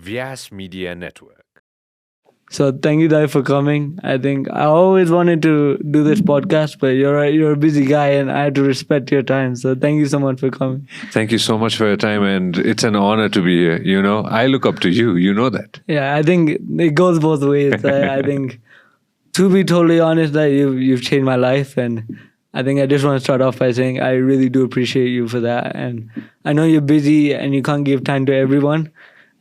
Vyasa Media Network. So thank you, Dai, for coming. I think I always wanted to do this podcast, but you're a busy guy, and I had to respect your time. So thank you so much for coming. Thank you so much for your time, and it's an honor to be here. You know, I look up to you. You know that. Yeah, I think it goes both ways. I think, to be totally honest, that you've changed my life, and I think I just want to start off by saying I really do appreciate you for that. And I know you're busy and you can't give time to everyone.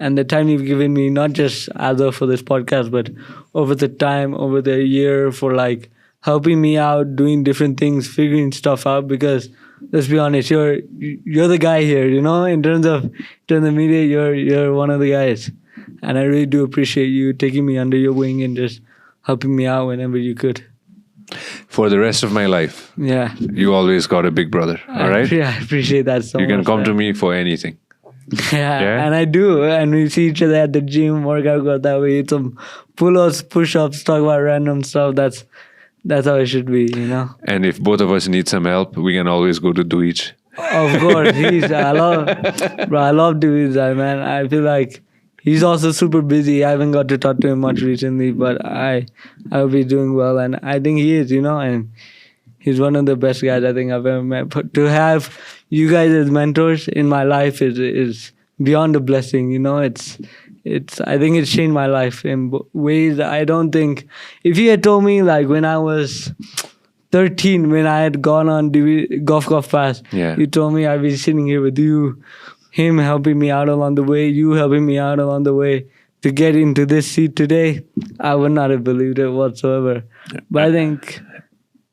And the time you've given me, not just for this podcast, but over the year for like helping me out, doing different things, figuring stuff out. Because let's be honest, you're the guy here, you know, in terms of media, you're one of the guys. And I really do appreciate you taking me under your wing and just helping me out whenever you could. For the rest of my life. Yeah. You always got a big brother, all right? Yeah, I appreciate that so much. You can come to me for anything. Yeah, and I do. And we see each other at the gym, work out, go that way, eat some pull-ups, push-ups, talk about random stuff. That's how it should be, you know? And if both of us need some help, we can always go to Duich. Of course. I love Dewey's, man. I feel like he's also super busy. I haven't got to talk to him much recently, but I'll be doing well. And I think he is, you know, and he's one of the best guys I think I've ever met. But to have you guys as mentors in my life is beyond a blessing, you know. It's I think it's changed my life in ways that I don't think. If you had told me like when I was 13, when I had gone on golf pass, you told me I'd be sitting here with you, him helping me out along the way, you helping me out along the way to get into this seat today, I would not have believed it whatsoever. But I think...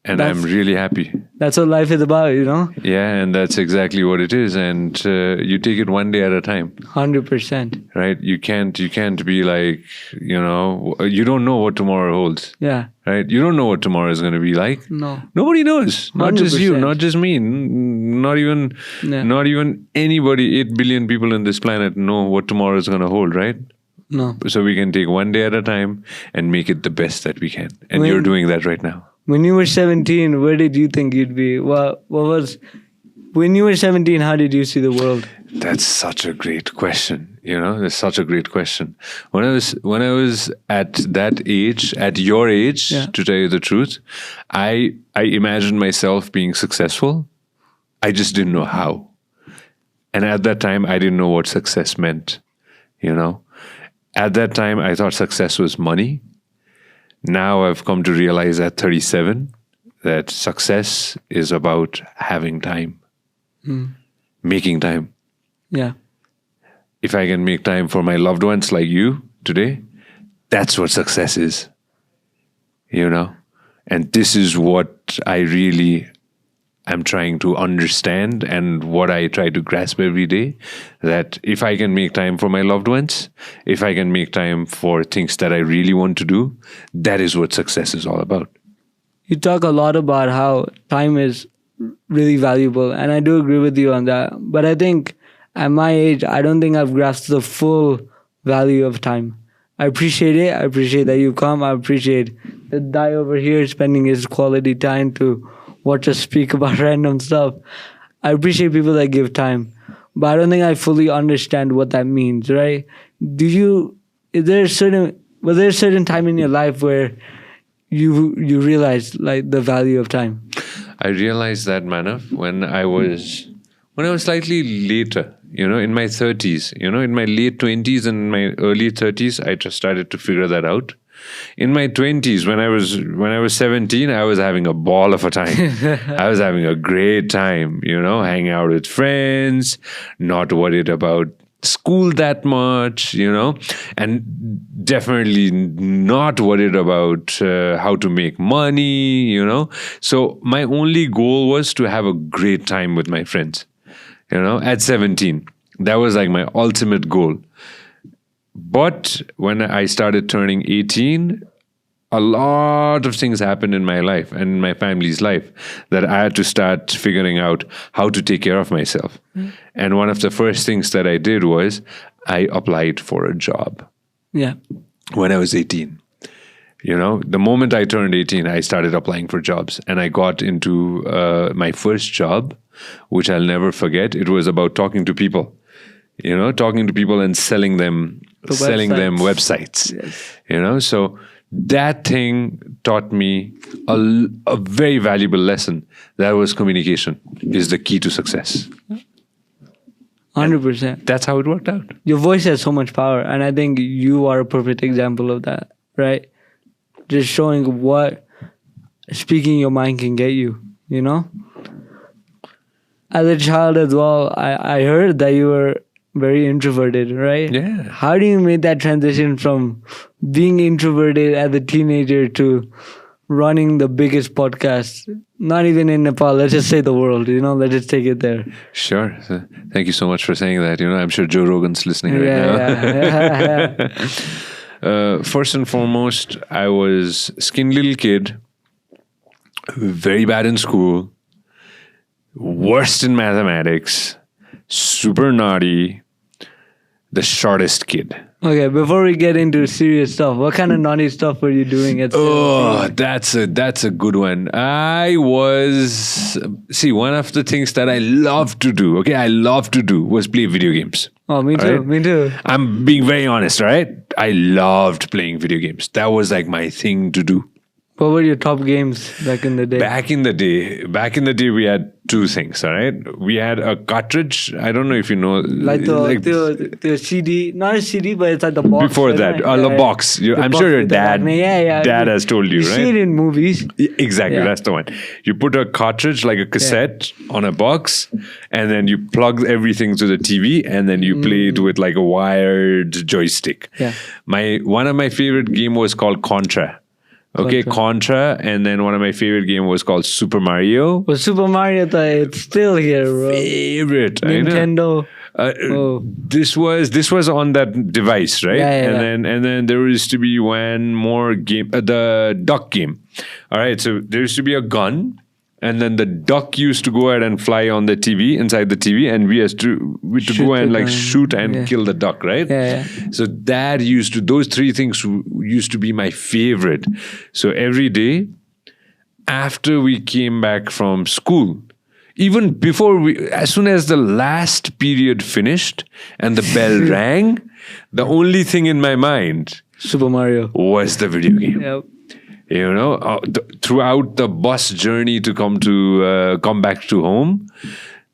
And I'm really happy. That's what life is about, you know? Yeah, and that's exactly what it is. And you take it one day at a time. 100%. Right? You can't be like, you know, you don't know what tomorrow holds. Yeah. Right? You don't know what tomorrow is going to be like. No. Nobody knows. Not 100%. just you, not just me, not even anybody, 8 billion people on this planet know what tomorrow is going to hold, right? No. So we can take one day at a time and make it the best that we can. And you're doing that right now. When you were 17, where did you think you'd be? When you were 17, how did you see the world? That's such a great question. You know, that's such a great question. When I was at that age, at your age, to tell you the truth, I imagined myself being successful. I just didn't know how. And at that time, I didn't know what success meant. You know, at that time, I thought success was money. Now I've come to realize at 37 that success is about having time, making time. Yeah. If I can make time for my loved ones like you today, that's what success is, you know? And this is what I'm trying to understand and what I try to grasp every day, that if I can make time for my loved ones, if I can make time for things that I really want to do, that is what success is all about. You talk a lot about how time is really valuable, and I do agree with you on that. But I think at my age, I don't think I've grasped the full value of time. I appreciate it. I appreciate that you come. I appreciate the guy over here spending his quality time to watch us speak about random stuff. I appreciate people that give time, but I don't think I fully understand what that means, right? Was there a certain time in your life where you realized like the value of time? I realized that, Manav, when I was slightly later, you know, in my 30s, you know, in my late 20s and my early 30s, I just started to figure that out. In my 20s, when I was 17, I was having a ball of a time. I was having a great time, you know, hanging out with friends, not worried about school that much, you know, and definitely not worried about how to make money, you know. So my only goal was to have a great time with my friends, you know, at 17. That was like my ultimate goal. But when I started turning 18, a lot of things happened in my life and in my family's life that I had to start figuring out how to take care of myself. And one of the first things that I did was I applied for a job. Yeah. When I was 18. You know, the moment I turned 18, I started applying for jobs. And I got into my first job, which I'll never forget. It was about talking to people. You know, talking to people and selling them selling them websites. Yes. You know, so that thing taught me a very valuable lesson. That was communication is the key to success. 100%. That's how it worked out. Your voice has so much power, and I think you are a perfect example of that, right? Just showing what speaking your mind can get you, you know? As a child as well, I heard that you were very introverted, right? Yeah. How do you make that transition from being introverted as a teenager to running the biggest podcast? Not even in Nepal, let's just say the world, you know, let's just take it there. Sure. So, thank you so much for saying that. You know, I'm sure Joe Rogan's listening right now. Yeah. First and foremost, I was skinny little kid, very bad in school, worst in mathematics, super naughty, the shortest kid. Okay, before we get into serious stuff, what kind of naughty stuff were you doing at school? Oh, that's a good one. One of the things that I love to do, was play video games. Oh, me too, Right? me too. I'm being very honest, right? I loved playing video games. That was like my thing to do. What were your top games back in the day? Back in the day, we had two things, all right? We had a cartridge. I don't know if you know. Like the CD, not a CD, but it's like the box. Before that, the box. I'm sure your dad has told you, You right? see it in movies. Exactly, Yeah. that's the one. You put a cartridge, like a cassette, on a box, and then you plug everything to the TV, and then you play it with like a wired joystick. Yeah. One of my favorite game was called Contra. Okay, Contra, and then one of my favorite game was called Super Mario. Well, Super Mario, it's still here, bro. Favorite, I know. Nintendo. This was on that device, right? Yeah. And then there used to be one more game, the duck game. All right, so there used to be a gun, and then the duck used to go ahead and fly on the TV, inside the TV, and we had to go and like shoot and kill the duck, right? Yeah. So those three things used to be my favorite. So every day after we came back from school, even as soon as the last period finished and the bell rang, the only thing in my mind Super Mario was the video game. Yep. You know, throughout the bus journey to come back to home,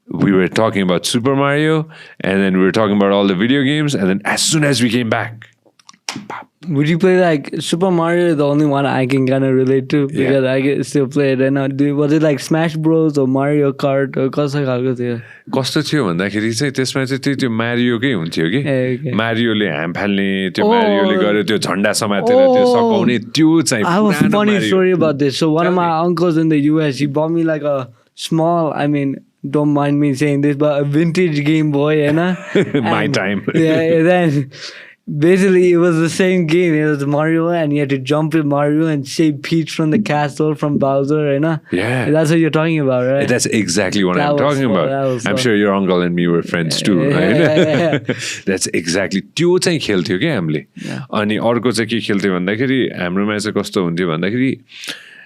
we were talking about Super Mario, and then we were talking about all the video games, and then as soon as we came back, Would you play like Super Mario is the only one I can kind of relate to because I can still play it. And was it like Smash Bros or Mario Kart or कस्तो खालको थियो? कस्तो थियो भन्दाखेरि चाहिँ त्यसमा चाहिँ त्यो मारियोकै हुन्थ्यो कि मारियोले हाम फाल्ने त्यो मारियोले गर्यो त्यो झन्डा समातेर त्यो सकाउने त्यो चाहिँ I have a funny story about this. So one of my uncles in the US, he bought me like a small, I mean, don't mind me saying this, but a vintage Game Boy, my time. Yeah, and then basically it was the same game. It was Mario, and you had to jump with Mario and save Peach from the castle from Bowser, Yeah. That's what you're talking about, right? That's exactly what I'm talking about. I'm sure your uncle and me were friends too, right? Yeah. That's exactly. त्यो चाहिँ खेल्थ्यो क्या हामीले अनि अर्को चाहिँ के खेल्थ्यो भन्दाखेरि हाम्रोमा चाहिँ कस्तो हुन्थ्यो भन्दाखेरि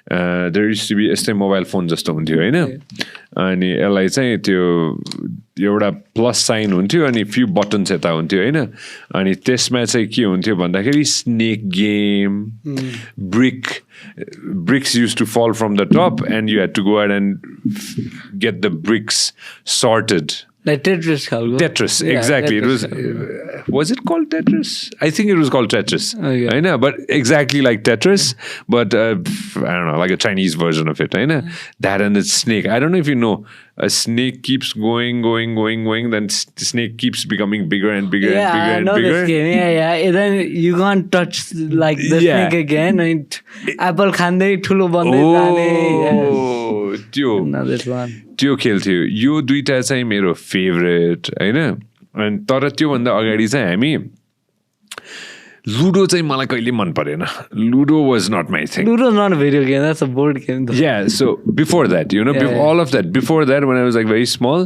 there used to be यस्तै मोबाइल फोन जस्तो हुन्थ्यो होइन अनि यसलाई चाहिँ त्यो एउटा प्लस साइन हुन्थ्यो अनि फ्यु बटन्स यता हुन्थ्यो होइन अनि त्यसमा चाहिँ के हुन्थ्यो भन्दाखेरि snake game bricks used to fall from the top and you had to go ahead and get the bricks sorted. Like Tetris. Tetris, exactly. Tetris. It was it called Tetris? I think it was called Tetris. Okay. I know, but exactly like Tetris, but I don't know, like a Chinese version of it. I know that and the snake. I don't know if you know, a snake keeps going. Then the snake keeps becoming bigger and bigger and bigger and bigger. This game. Yeah. And then you can't touch like the snake again. And apple khande thulo bande jane. त्यो This one. त्यो खेल्थ्यो यो दुईटा चाहिँ मेरो favourite होइन अनि तर त्योभन्दा अगाडि चाहिँ हामी लुडो चाहिँ मलाई कहिले मन परेन ludo was not my thing Ludo is not a video game. That's a board game. Though. Yeah, so before that, all of that, before that, when I was like very small,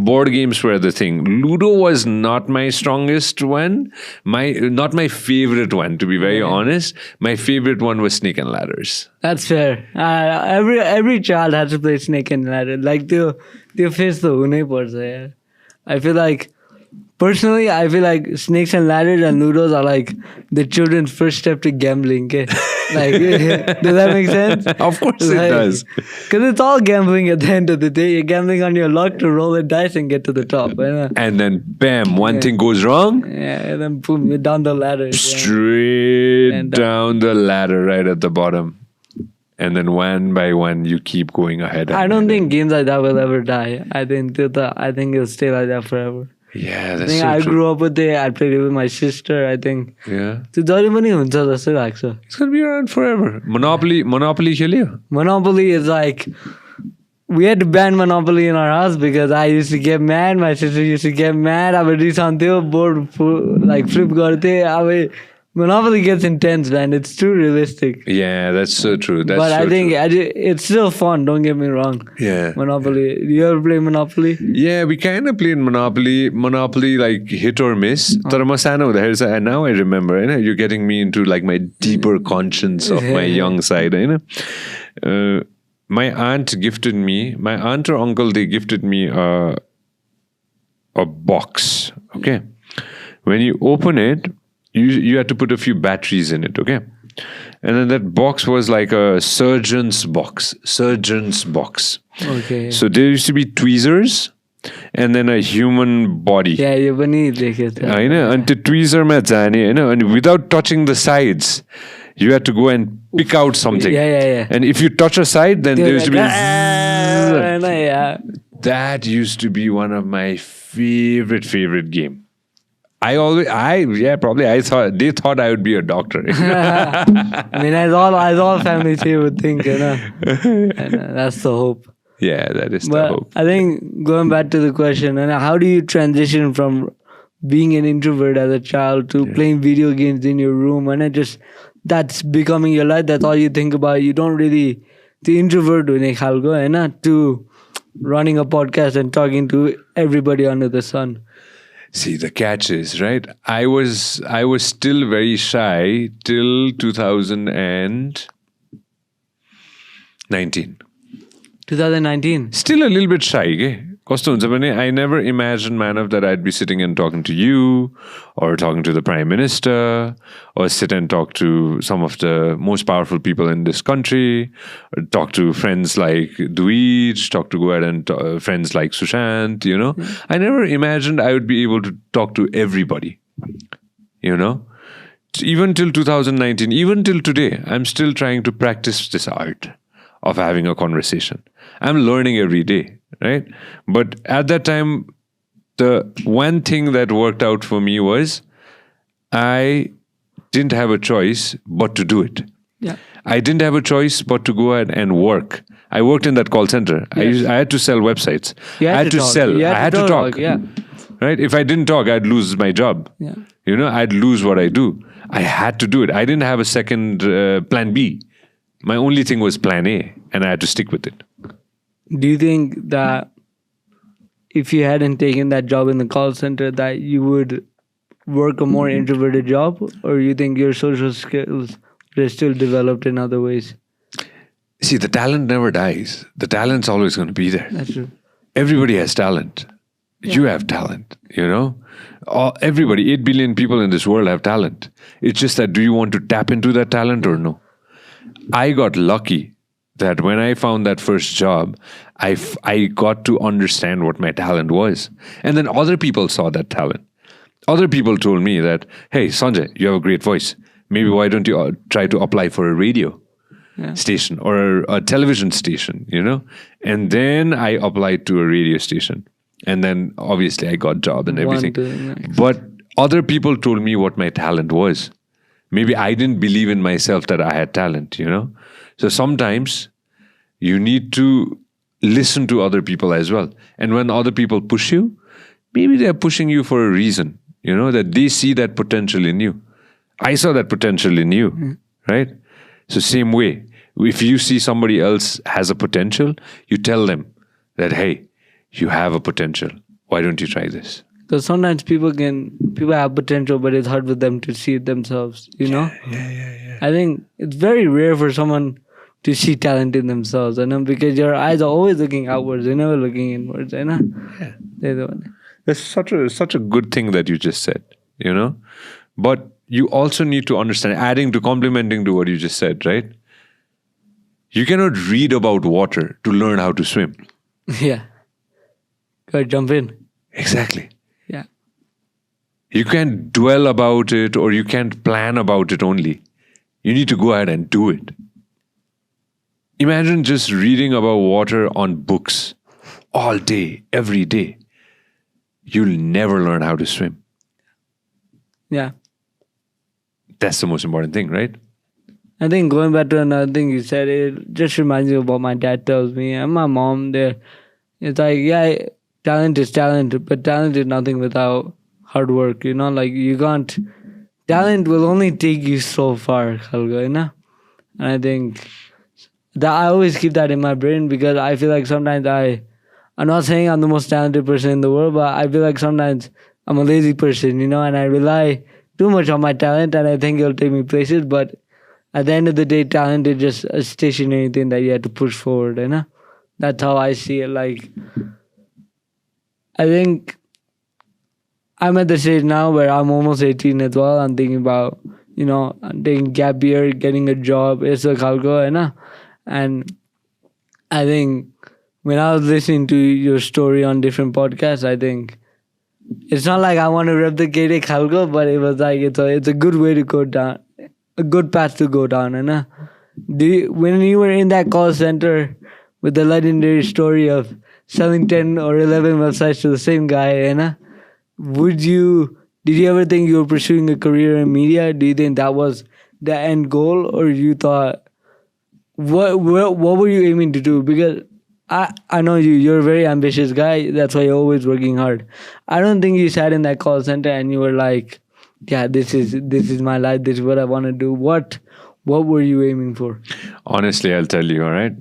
board games were the thing. Ludo was not my strongest one, not my favorite one, to be very honest. My favorite one was Snake and Ladders. That's fair. Every child has to play Snake and Ladder. Like the face the hunai parcha yaar. I feel like personally, I feel like snakes and ladders and ludos are like the children's first step to gambling. Okay? Like, does that make sense? Of course it does. Because it's all gambling at the end of the day. You're gambling on your luck to roll a dice and get to the top. And then, bam, one thing goes wrong. Yeah, and then boom, you're down the ladder. Straight down the ladder right at the bottom. And then one by one, you keep going ahead. I don't think games like that will ever die. I think it'll stay like that forever. Yeah, that's I think so I true. grew up with it. I played it with my sister. I think. Yeah. It's going to be around forever. Monopoly khelyo? Monopoly is like, we had to ban Monopoly in our house because I used to get mad. My sister used to get mad. I would do something, board like flip garte. Monopoly gets intense, man. It's too realistic. Yeah, that's so true. But I think it's still fun. Don't get me wrong. Yeah. Monopoly. Do you ever play Monopoly? Yeah, we kind of played Monopoly like hit or miss. And now I remember, you're getting me into like my deeper conscience of my young side. My aunt or uncle, they gifted me a box. Okay. When you open it, you had to put a few batteries in it, okay? And then that box was like a surgeon's box. Okay. So there used to be tweezers and then a human body. Yeah, you need it. I know. And the tweezer ma jane, and without touching the sides, you had to go and pick out something. Yeah. And if you touch a side, then there used to be yeah. That used to be one of my favorite game. They thought I would be a doctor. I mean, as all families here would think, and that's the hope. Yeah, that is the hope. I think going back to the question, how do you transition from being an introvert as a child to playing video games in your room, and that's becoming your life? That's all you think about. You don't really the introvert to running a podcast and talking to everybody under the sun. See, the catch is, right? I was still very shy till 2019. 2019. Still a little bit shy, okay? I never imagined, Manav, that I'd be sitting and talking to you or talking to the Prime Minister or sit and talk to some of the most powerful people in this country or talk to friends like Dweej, go ahead and friends like Sushant, I never imagined I would be able to talk to everybody, Even till 2019, even till today, I'm still trying to practice this art of having a conversation. I'm learning every day, right? But at that time, the one thing that worked out for me was I didn't have a choice but to do it. Yeah. I didn't have a choice but to go ahead and work. I worked in that call center. Yes. I had to sell websites. I had to sell. I had to talk. Yeah. Right? If I didn't talk, I'd lose my job. Yeah. I'd lose what I do. I had to do it. I didn't have a second plan B. My only thing was plan A, and I had to stick with it. Do you think that if you hadn't taken that job in the call center, that you would work a more introverted job, or you think your social skills are still developed in other ways? See, the talent never dies. The talent's always going to be there. That's true. Everybody has talent. Yeah. You have talent, Everybody, 8 billion people in this world have talent. It's just that, do you want to tap into that talent or no? I got lucky that when I found that first job, I got to understand what my talent was. And then other people saw that talent. Other people told me that, hey, Sanjay, you have a great voice. Maybe why don't you try to apply for a radio station or a television station, And then I applied to a radio station. And then obviously I got a job and everything. But other people told me what my talent was. Maybe I didn't believe in myself that I had talent, So sometimes you need to listen to other people as well. And when other people push you, maybe they're pushing you for a reason, that they see that potential in you. I saw that potential in you, right? So same way, if you see somebody else has a potential, you tell them that, hey, you have a potential. Why don't you try this? Because sometimes people have potential, but it's hard for them to see it themselves, Yeah. I think it's very rare for someone to see talent in themselves, because your eyes are always looking outwards, they're never looking inwards, Yeah. It's such a good thing that you just said, you know. But you also need to understand, complementing to what you just said, right? You cannot read about water to learn how to swim. Yeah. Gotta jump in. Exactly. Yeah. You can't dwell about it or you can't plan about it only. You need to go ahead and do it. Imagine just reading about water on books all day, every day. You'll never learn how to swim. Yeah. That's the most important thing, right? I think going back to another thing you said, it just reminds me of what my dad tells me and my mom there. It's like, yeah, talent is talent, but talent is nothing without hard work, you know? Like, you can't... Talent will only take you so far, Khalga, you know? And I think that I always keep that in my brain because I feel like sometimes I'm not saying I'm the most talented person in the world, but I feel like sometimes I'm a lazy person, you know, and I rely too much on my talent and I think it'll take me places. But at the end of the day, talent is just a stationary thing that you have to push forward, you know? That's how I see it. Like, I think I'm at the stage now where I'm almost 18 as well. I'm thinking about, you know, taking gap year, getting a job. It's a Khalga, you know? And I think when I was listening to your story on different podcasts, I think it's not like I want to replicate it, Khalga, but it was like it's a good way to go down, a good path to go down. And when you were in that call center with the legendary story of selling 10 or 11 websites to the same guy, did you ever think you were pursuing a career in media? Do you think that was the end goal, or you thought what were you aiming to do? Because I know you're a very ambitious guy. That's why you're always working hard. I don't think you sat in that call center and you were like, yeah, this is my life. This is what I want to do. What were you aiming for? Honestly, I'll tell you, all right?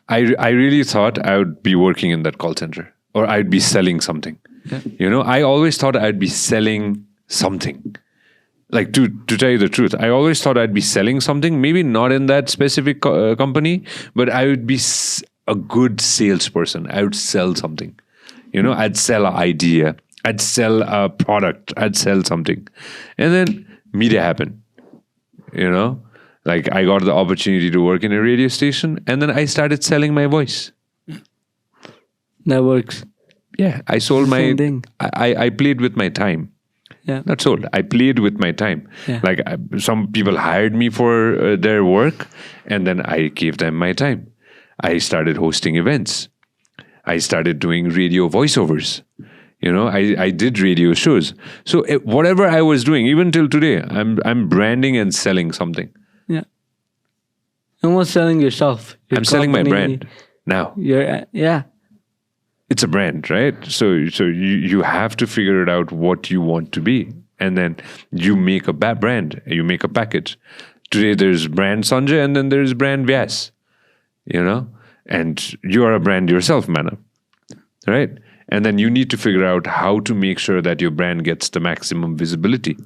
I really thought I would be working in that call center or I'd be selling something. Yeah. You know, I always thought I'd be selling something. Like, to tell you the truth, I always thought I'd be selling something, maybe not in that specific company, but I would be a good salesperson. I would sell something. You know, I'd sell an idea. I'd sell a product. I'd sell something. And then media happened. You know, like I got the opportunity to work in a radio station and then I started selling my voice. That works. Yeah, I sold my... Same thing. I played with my time. Yeah. Not sold. I played with my time. Yeah. Like some people hired me for their work and then I gave them my time. I started hosting events. I started doing radio voiceovers. You know, I did radio shows. So whatever I was doing, even till today, I'm branding and selling something. Yeah. And what's selling yourself? I'm selling my brand now. Yeah. It's a brand, right? So you have to figure it out what you want to be. And then you make a brand. You make a package. Today there's brand Sanjay and then there's brand Vyasa. You know? And you are a brand yourself, man. Right? And then you need to figure out how to make sure that your brand gets the maximum visibility.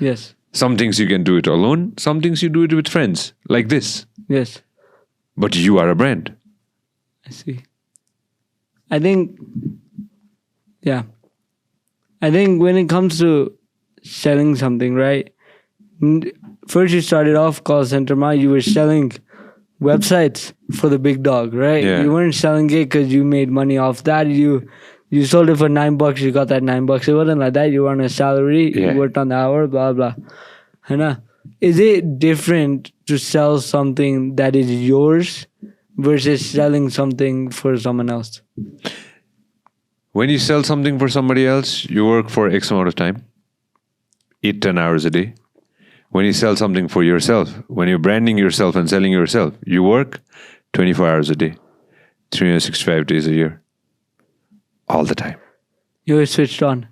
Yes. Some things you can do it alone. Some things you do it with friends. Like this. Yes. But you are a brand. I see. I think when it comes to selling something, right? First you started off call center, you were selling websites for the big dog, right? Yeah. You weren't selling it because you made money off that. You sold it for $9, you got that $9. It wasn't like that. You were on a salary, Yeah. you worked on the hour, blah, blah. Is it different to sell something that is yours versus selling something for someone else? When you sell something for somebody else, you work for X amount of time, 8-10 hours a day. When you sell something for yourself, when you're branding yourself and selling yourself, you work 24 hours a day, 365 days a year, all the time. You ever switched on?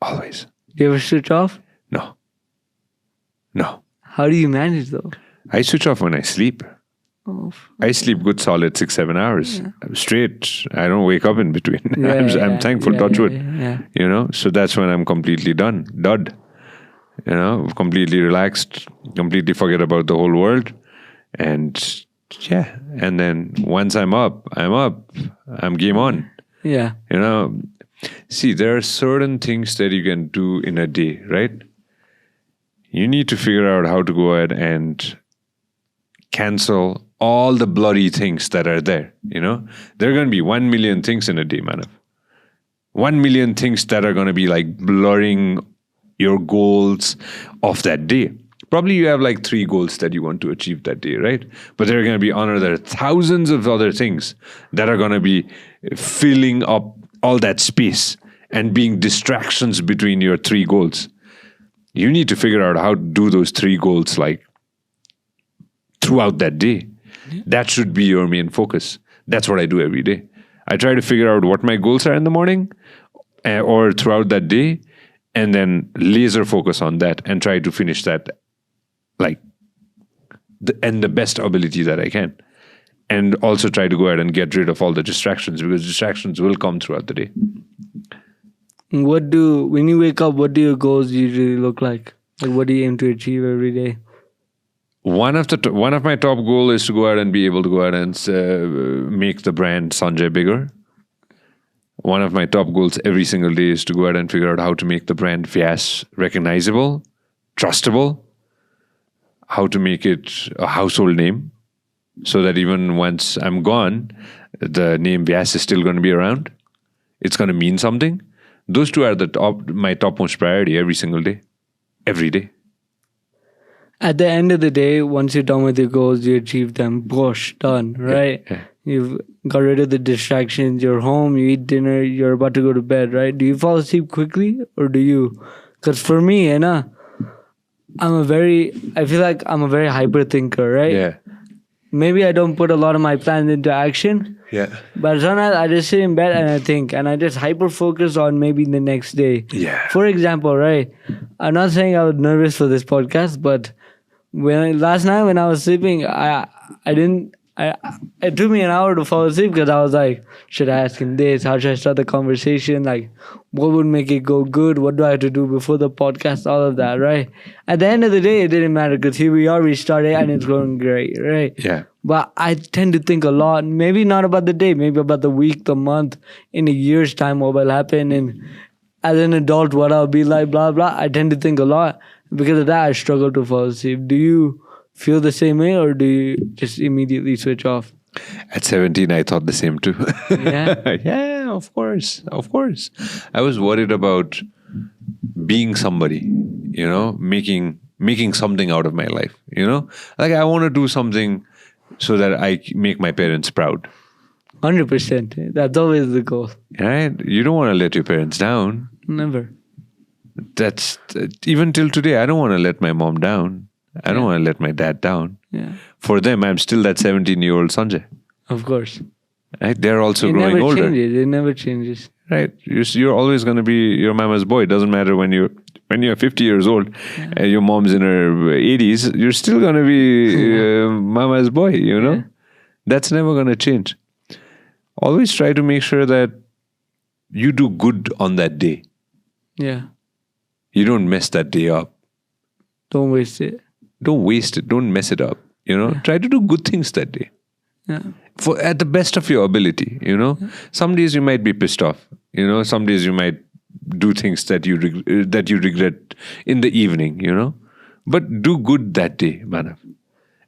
Always. You ever switch off? No. How do you manage though? I switch off when I sleep. Oh, I sleep good solid 6-7 hours straight. I don't wake up in between. I'm thankful, touch wood. Yeah. You know, so that's when I'm completely done. You know, completely relaxed, completely forget about the whole world. And and then once I'm up, I'm game on. Yeah. You know, See, there are certain things that you can do in a day, right? You need to figure out how to go ahead and cancel all the bloody things that are there. There are going to be 1 million things in a day, man. 1 million things that are going to be like blurring your goals of that day. Probably you have like 3 goals that you want to achieve that day, right? But there are going to be another thousands of other things that are going to be filling up all that space and being distractions between your 3 goals. You need to figure out how to do those 3 goals like throughout that day. Yeah. That should be your main focus. That's what I do every day. I try to figure out what my goals are in the morning or throughout that day, and then laser focus on that and try to finish that like the best ability that I can. And also try to go ahead and get rid of all the distractions, because distractions will come throughout the day. When you wake up, what do your goals usually look like? Like, what do you aim to achieve every day? One of my top goals is to go ahead and be able to go ahead and make the brand Sanjay bigger. One of my top goals every single day is to go ahead and figure out how to make the brand Vyasa recognizable, trustable, how to make it a household name, so that even once I'm gone, the name Vyasa is still going to be around. It's going to mean something. Those 2 are my topmost priority every single day, every day. At the end of the day, once you're done with your goals, you achieve them. Bosh, done, right? Yeah. You've got rid of the distractions. You're home, you eat dinner, you're about to go to bed, right? Do you fall asleep quickly, or do you? Because for me, I feel like I'm a very hyper thinker, right? Yeah. Maybe I don't put a lot of my plans into action. Yeah. But sometimes I just sit in bed and I think, and I just hyper focus on maybe the next day. Yeah. For example, right? I'm not saying I was nervous for this podcast, but last night when I was sleeping, it took me an hour to fall asleep because I was like, should I ask him this? How should I start the conversation? Like, what would make it go good? What do I have to do before the podcast? All of that, right? At the end of the day, it didn't matter because here we are, we started and it's going great, right? Yeah. But I tend to think a lot, maybe not about the day, maybe about the week, the month, in a year's time, what will happen. And as an adult, what I'll be like, blah, blah. I tend to think a lot. Because of that, I struggle to fall asleep. Do you feel the same way, or do you just immediately switch off? At 17, I thought the same too. Yeah? Yeah, of course. I was worried about being somebody, making something out of my life, Like, I want to do something so that I make my parents proud. 100%. That's always the goal. Right? You don't want to let your parents down. Never. That's even till today, I don't want to let my mom down. I don't want to let my dad down. Yeah. For them, I'm still that 17-year-old Sanjay. Of course. Right? They're also growing older. It never changes. Right? You're always going to be your mama's boy. It doesn't matter when you're 50 years old and your mom's in her 80s, you're still going to be mama's boy, Yeah. That's never going to change. Always try to make sure that you do good on that day. Yeah. You don't mess that day up. Don't waste it. Don't waste it. Don't mess it up. Try to do good things that day. Yeah. At the best of your ability. Some days you might be pissed off. Some days you might do things that you regret in the evening. But do good that day, Manav.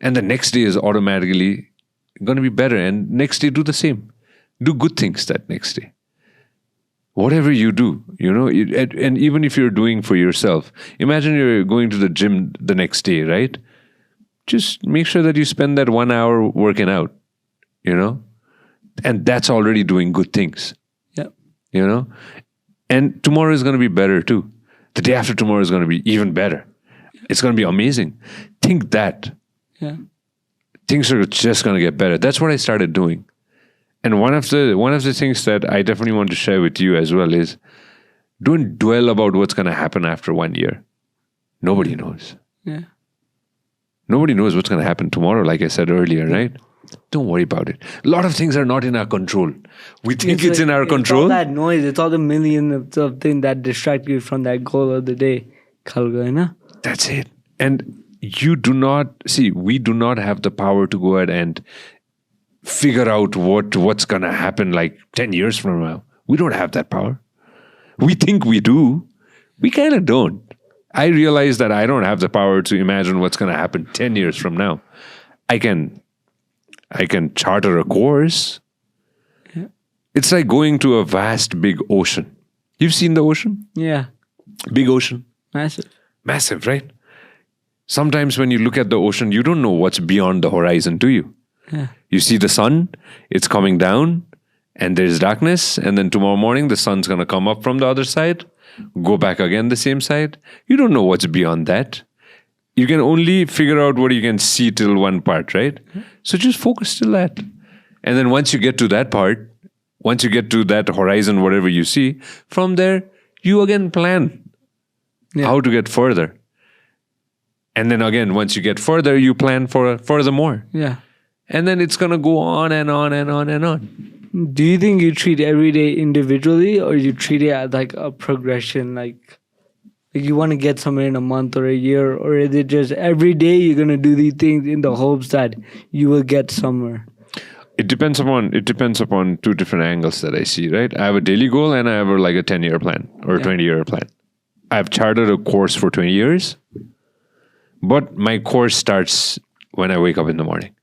And the next day is automatically going to be better. And next day do the same. Do good things that next day. Whatever you do, and even if you're doing for yourself, imagine you're going to the gym the next day, right? Just make sure that you spend that 1 hour working out, and that's already doing good things. Yeah. And tomorrow is going to be better too. The day after tomorrow is going to be even better. It's going to be amazing. Think that. Yeah. Things are just going to get better. That's what I started doing. And one of the things that I definitely want to share with you as well is, don't dwell about what's going to happen after 1 year. Nobody knows. Yeah. Nobody knows what's going to happen tomorrow, like I said earlier, right? Don't worry about it. A lot of things are not in our control. We think it's in our control. It's all that noise. It's all the millions of things that distract you from that goal of the day. That's it. And we do not have the power to go ahead and figure out what's going to happen like 10 years from now. We don't have that power. We think we do. We kind of don't. I realize that I don't have the power to imagine what's going to happen 10 years from now. I can charter a course. Yeah. It's like going to a vast, big ocean. You've seen the ocean? Yeah. Big ocean. Massive. Massive, right? Sometimes when you look at the ocean, you don't know what's beyond the horizon, do you? Yeah. You see the sun, it's coming down, and there's darkness, and then tomorrow morning the sun's going to come up from the other side, go back again the same side. You don't know what's beyond that. You can only figure out what you can see till one part, right? So just focus till that. And then once you get to that part, once you get to that horizon, whatever you see, from there, you again plan how to get further. And then again, once you get further, you plan for furthermore. Yeah. And then it's going to go on and on and on and on. Do you think you treat every day individually, or you treat it as like a progression, like you want to get somewhere in a month or a year, or is it just every day you're going to do these things in the hopes that you will get somewhere? It depends upon two different angles that I see, right? I have a daily goal and I have like a 10-year plan or a 20-year plan. I've chartered a course for 20 years, but my course starts when I wake up in the morning.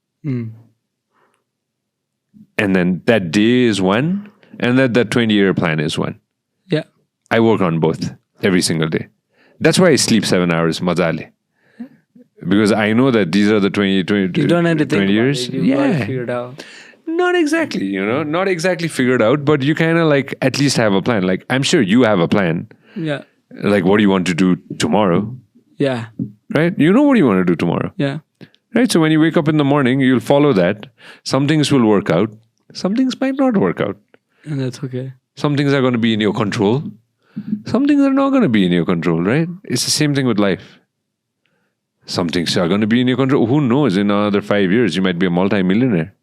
And then that day is one, and that 20-year plan is one. Yeah. I work on both every single day. That's why I sleep 7 hours, mazale. Because I know that these are the 20 You don't have to think years. about it. You got it figured out. Not exactly, not exactly figured out, but you kind of like at least have a plan. Like, I'm sure you have a plan. Yeah. Like, what do you want to do tomorrow? Yeah. Right? You know what you want to do tomorrow. Yeah. Right? So when you wake up in the morning, you'll follow that. Some things will work out. Some things might not work out. And that's okay. Some things are going to be in your control. Some things are not going to be in your control, right? It's the same thing with life. Some things are going to be in your control. Who knows? In another 5 years, you might be a multi-millionaire.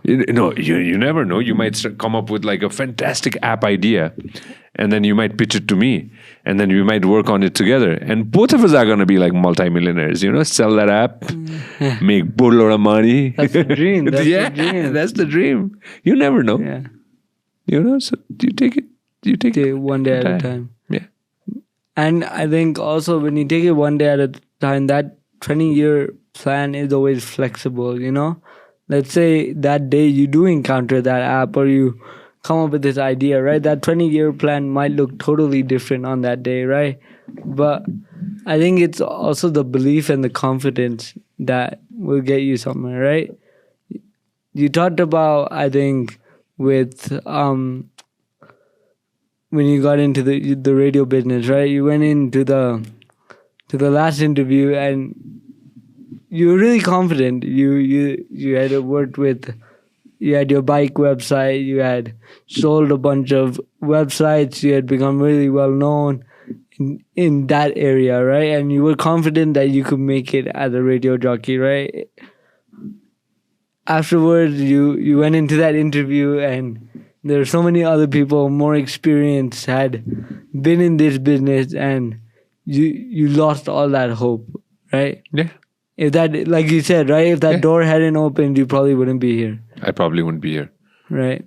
You never know. You might come up with like a fantastic app idea, and then you might pitch it to me, and then we might work on it together. And both of us are going to be like multi-millionaires, sell that app, make boatload of money. That's the dream. That's the dream. That's the dream. You never know. Yeah. So you take it one day at a time. Yeah. And I think also when you take it one day at a time, that 20-year plan is always flexible, Let's say that day you do encounter that app or you come up with this idea, right? That 20-year plan might look totally different on that day, right? But I think it's also the belief and the confidence that will get you somewhere, right? You talked about, I think, with when you got into the radio business, right? You went into the last interview and you were really confident. You had worked with, you had your bike website, you had sold a bunch of websites, you had become really well known in that area, right? And you were confident that you could make it as a radio jockey, right? Afterwards, you went into that interview and there are so many other people more experienced had been in this business, and you lost all that hope, right? Yeah. If that, like you said, right? If that door hadn't opened, you probably wouldn't be here. I probably wouldn't be here. Right.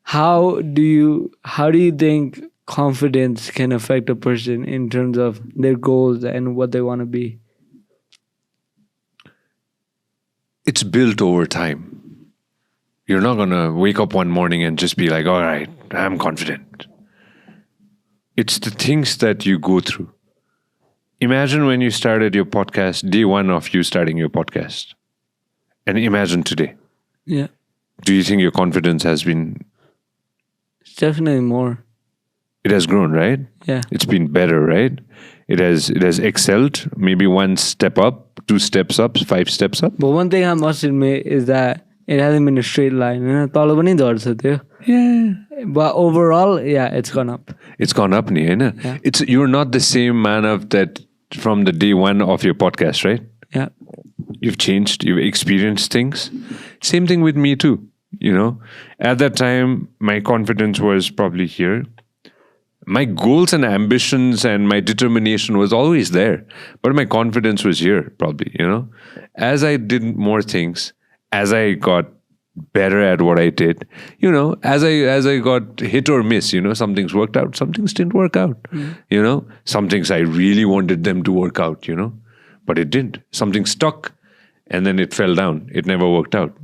How do you think confidence can affect a person in terms of their goals and what they want to be? It's built over time. You're not going to wake up one morning and just be like, all right, I'm confident. It's the things that you go through. Imagine when you started your podcast, day one of you starting your podcast. And imagine today. Yeah. Do you think your confidence has been... It's definitely more. It has grown, right? Yeah. It's been better, right? It has excelled. Maybe 1 step up, 2 steps up, 5 steps up. But one thing I must admit is that it hasn't been a straight line. Yeah. But overall, yeah, it's gone up. It's gone up, yeah. You're not the same man of that from the day one of your podcast, right? Yeah. You've changed, you've experienced things. Same thing with me too, At that time, my confidence was probably here. My goals and ambitions and my determination was always there. But my confidence was here, probably, As I did more things, as I got better at what I did. As I got hit or miss, some things worked out, some things didn't work out. Some things I really wanted them to work out, but it didn't. Something stuck and then it fell down. It never worked out,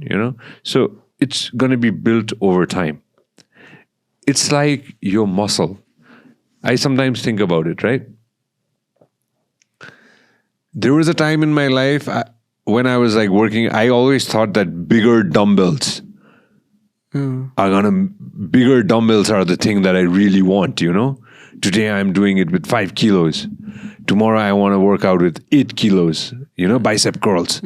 So it's going to be built over time. It's like your muscle. I sometimes think about it, right? There was a time in my life when I was like working, I always thought that bigger dumbbells bigger dumbbells are the thing that I really want, Today I'm doing it with 5 kilos. Tomorrow I want to work out with 8 kilos, bicep curls.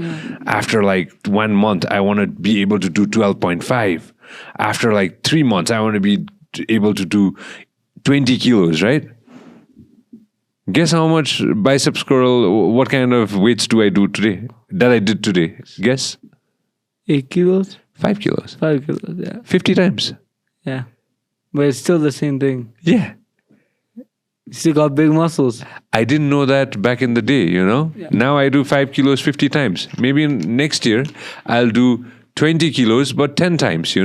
After like 1 month, I want to be able to do 12.5. After like 3 months, I want to be able to do 20 kilos, right? Guess how much biceps curl, what kind of weights do I do today? That I did today. Guess? 8 kilos? 5 kilos. 5 kilos, yeah. 50 times. Yeah. But it's still the same thing. Yeah. You still got big muscles. I didn't know that back in the day, Yeah. Now I do 5 kilos 50 times. Maybe next year I'll do 20 kilos, but 10 times,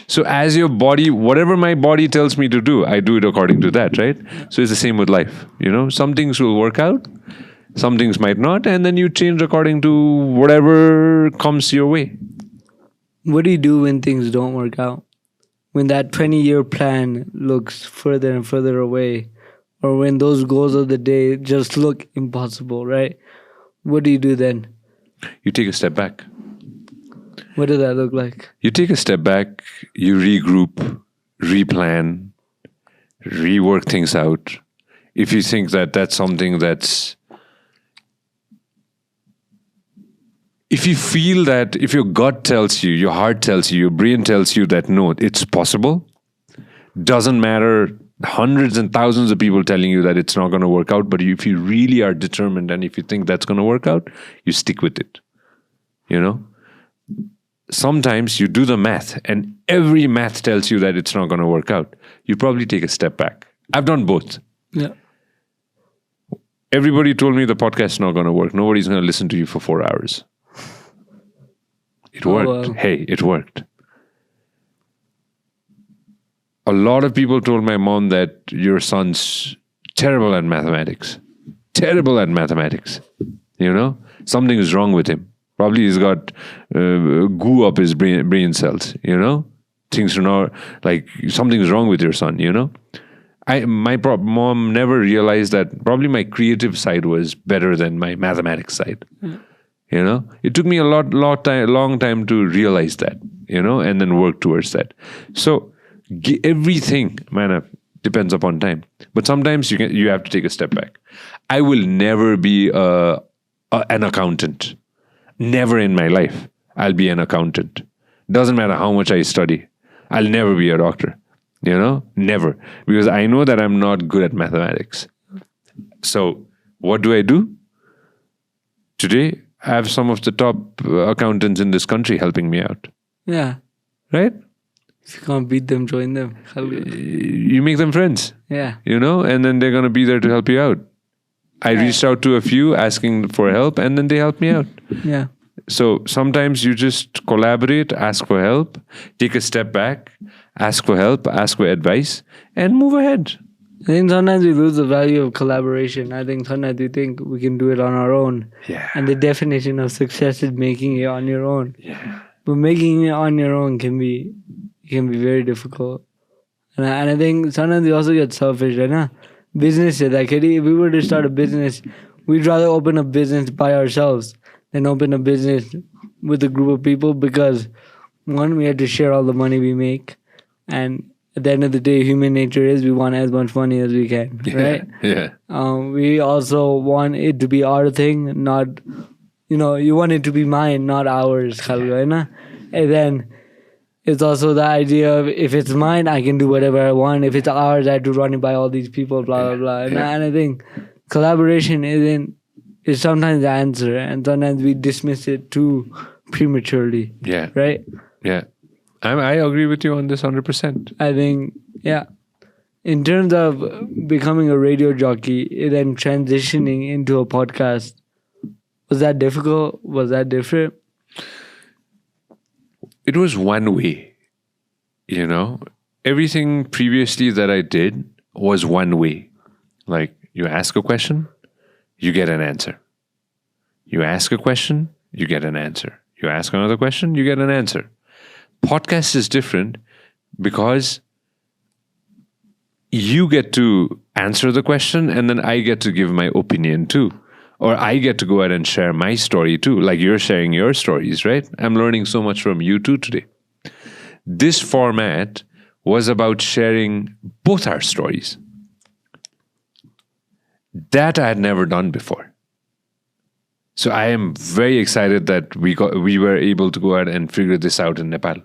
So as your body, whatever my body tells me to do, I do it according to that, right? So it's the same with life, Some things will work out, some things might not, and then you change according to whatever comes your way. What do you do when things don't work out? When that 20-year plan looks further and further away, or when those goals of the day just look impossible, right? What do you do then? You take a step back. What does that look like? You take a step back, you regroup, replan, rework things out. If you think that that's something that's... If you feel that, if your gut tells you, your heart tells you, your brain tells you that no, it's possible, doesn't matter hundreds and thousands of people telling you that it's not going to work out, but if you really are determined and if you think that's going to work out, you stick with it. Sometimes you do the math and every math tells you that it's not going to work out. You probably take a step back. I've done both. Yeah. Everybody told me the podcast is not going to work. Nobody's going to listen to you for 4 hours. It worked. Wow. Hey, it worked. A lot of people told my mom that your son's terrible at mathematics. Terrible at mathematics. Something is wrong with him. Probably he's got goo up his brain cells, Things are not, like, something's wrong with your son, My mom never realized that probably my creative side was better than my mathematics side. It took me a long time to realize that, and then work towards that. So everything, man, depends upon time. But sometimes you have to take a step back. I will never be an accountant. Never in my life I'll be an accountant. Doesn't matter how much I study. I'll never be a doctor. Never. Because I know that I'm not good at mathematics. So what do? Today, I have some of the top accountants in this country helping me out. Yeah. Right? If you can't beat them, join them. You make them friends. Yeah. And then they're going to be there to help you out. I reached out to a few asking for help and then they helped me out. Yeah. So sometimes you just collaborate, ask for help, take a step back, ask for help, ask for advice, and move ahead. I think sometimes we lose the value of collaboration. I think sometimes we think we can do it on our own. Yeah. And the definition of success is making it on your own. Yeah. But making it on your own can be very difficult. And I think sometimes we also get selfish, right? Businesses, like if we were to start a business, we'd rather open a business by ourselves than open a business with a group of people because, one, we had to share all the money we make. And at the end of the day, human nature is we want as much money as we can, right? Yeah. We also want it to be our thing, not, you want it to be mine, not ours. And then it's also the idea of if it's mine, I can do whatever I want. If it's ours, I have to run it by all these people, blah, blah, blah. And I think collaboration is sometimes the answer. And sometimes we dismiss it too prematurely. Yeah. Right? Yeah. I agree with you on this 100%. I think, yeah. In terms of becoming a radio jockey and then transitioning into a podcast, was that difficult? Was that different? it was one way, Everything previously that I did was one way. Like, you ask a question, you get an answer. You ask a question, you get an answer. You ask another question, you get an answer. Podcast is different because you get to answer the question and then I get to give my opinion too. Or I get to go ahead and share my story too. Like you're sharing your stories, right? I'm learning so much from you too today. This format was about sharing both our stories. That I had never done before. So I am very excited that we were able to go ahead and figure this out in Nepal.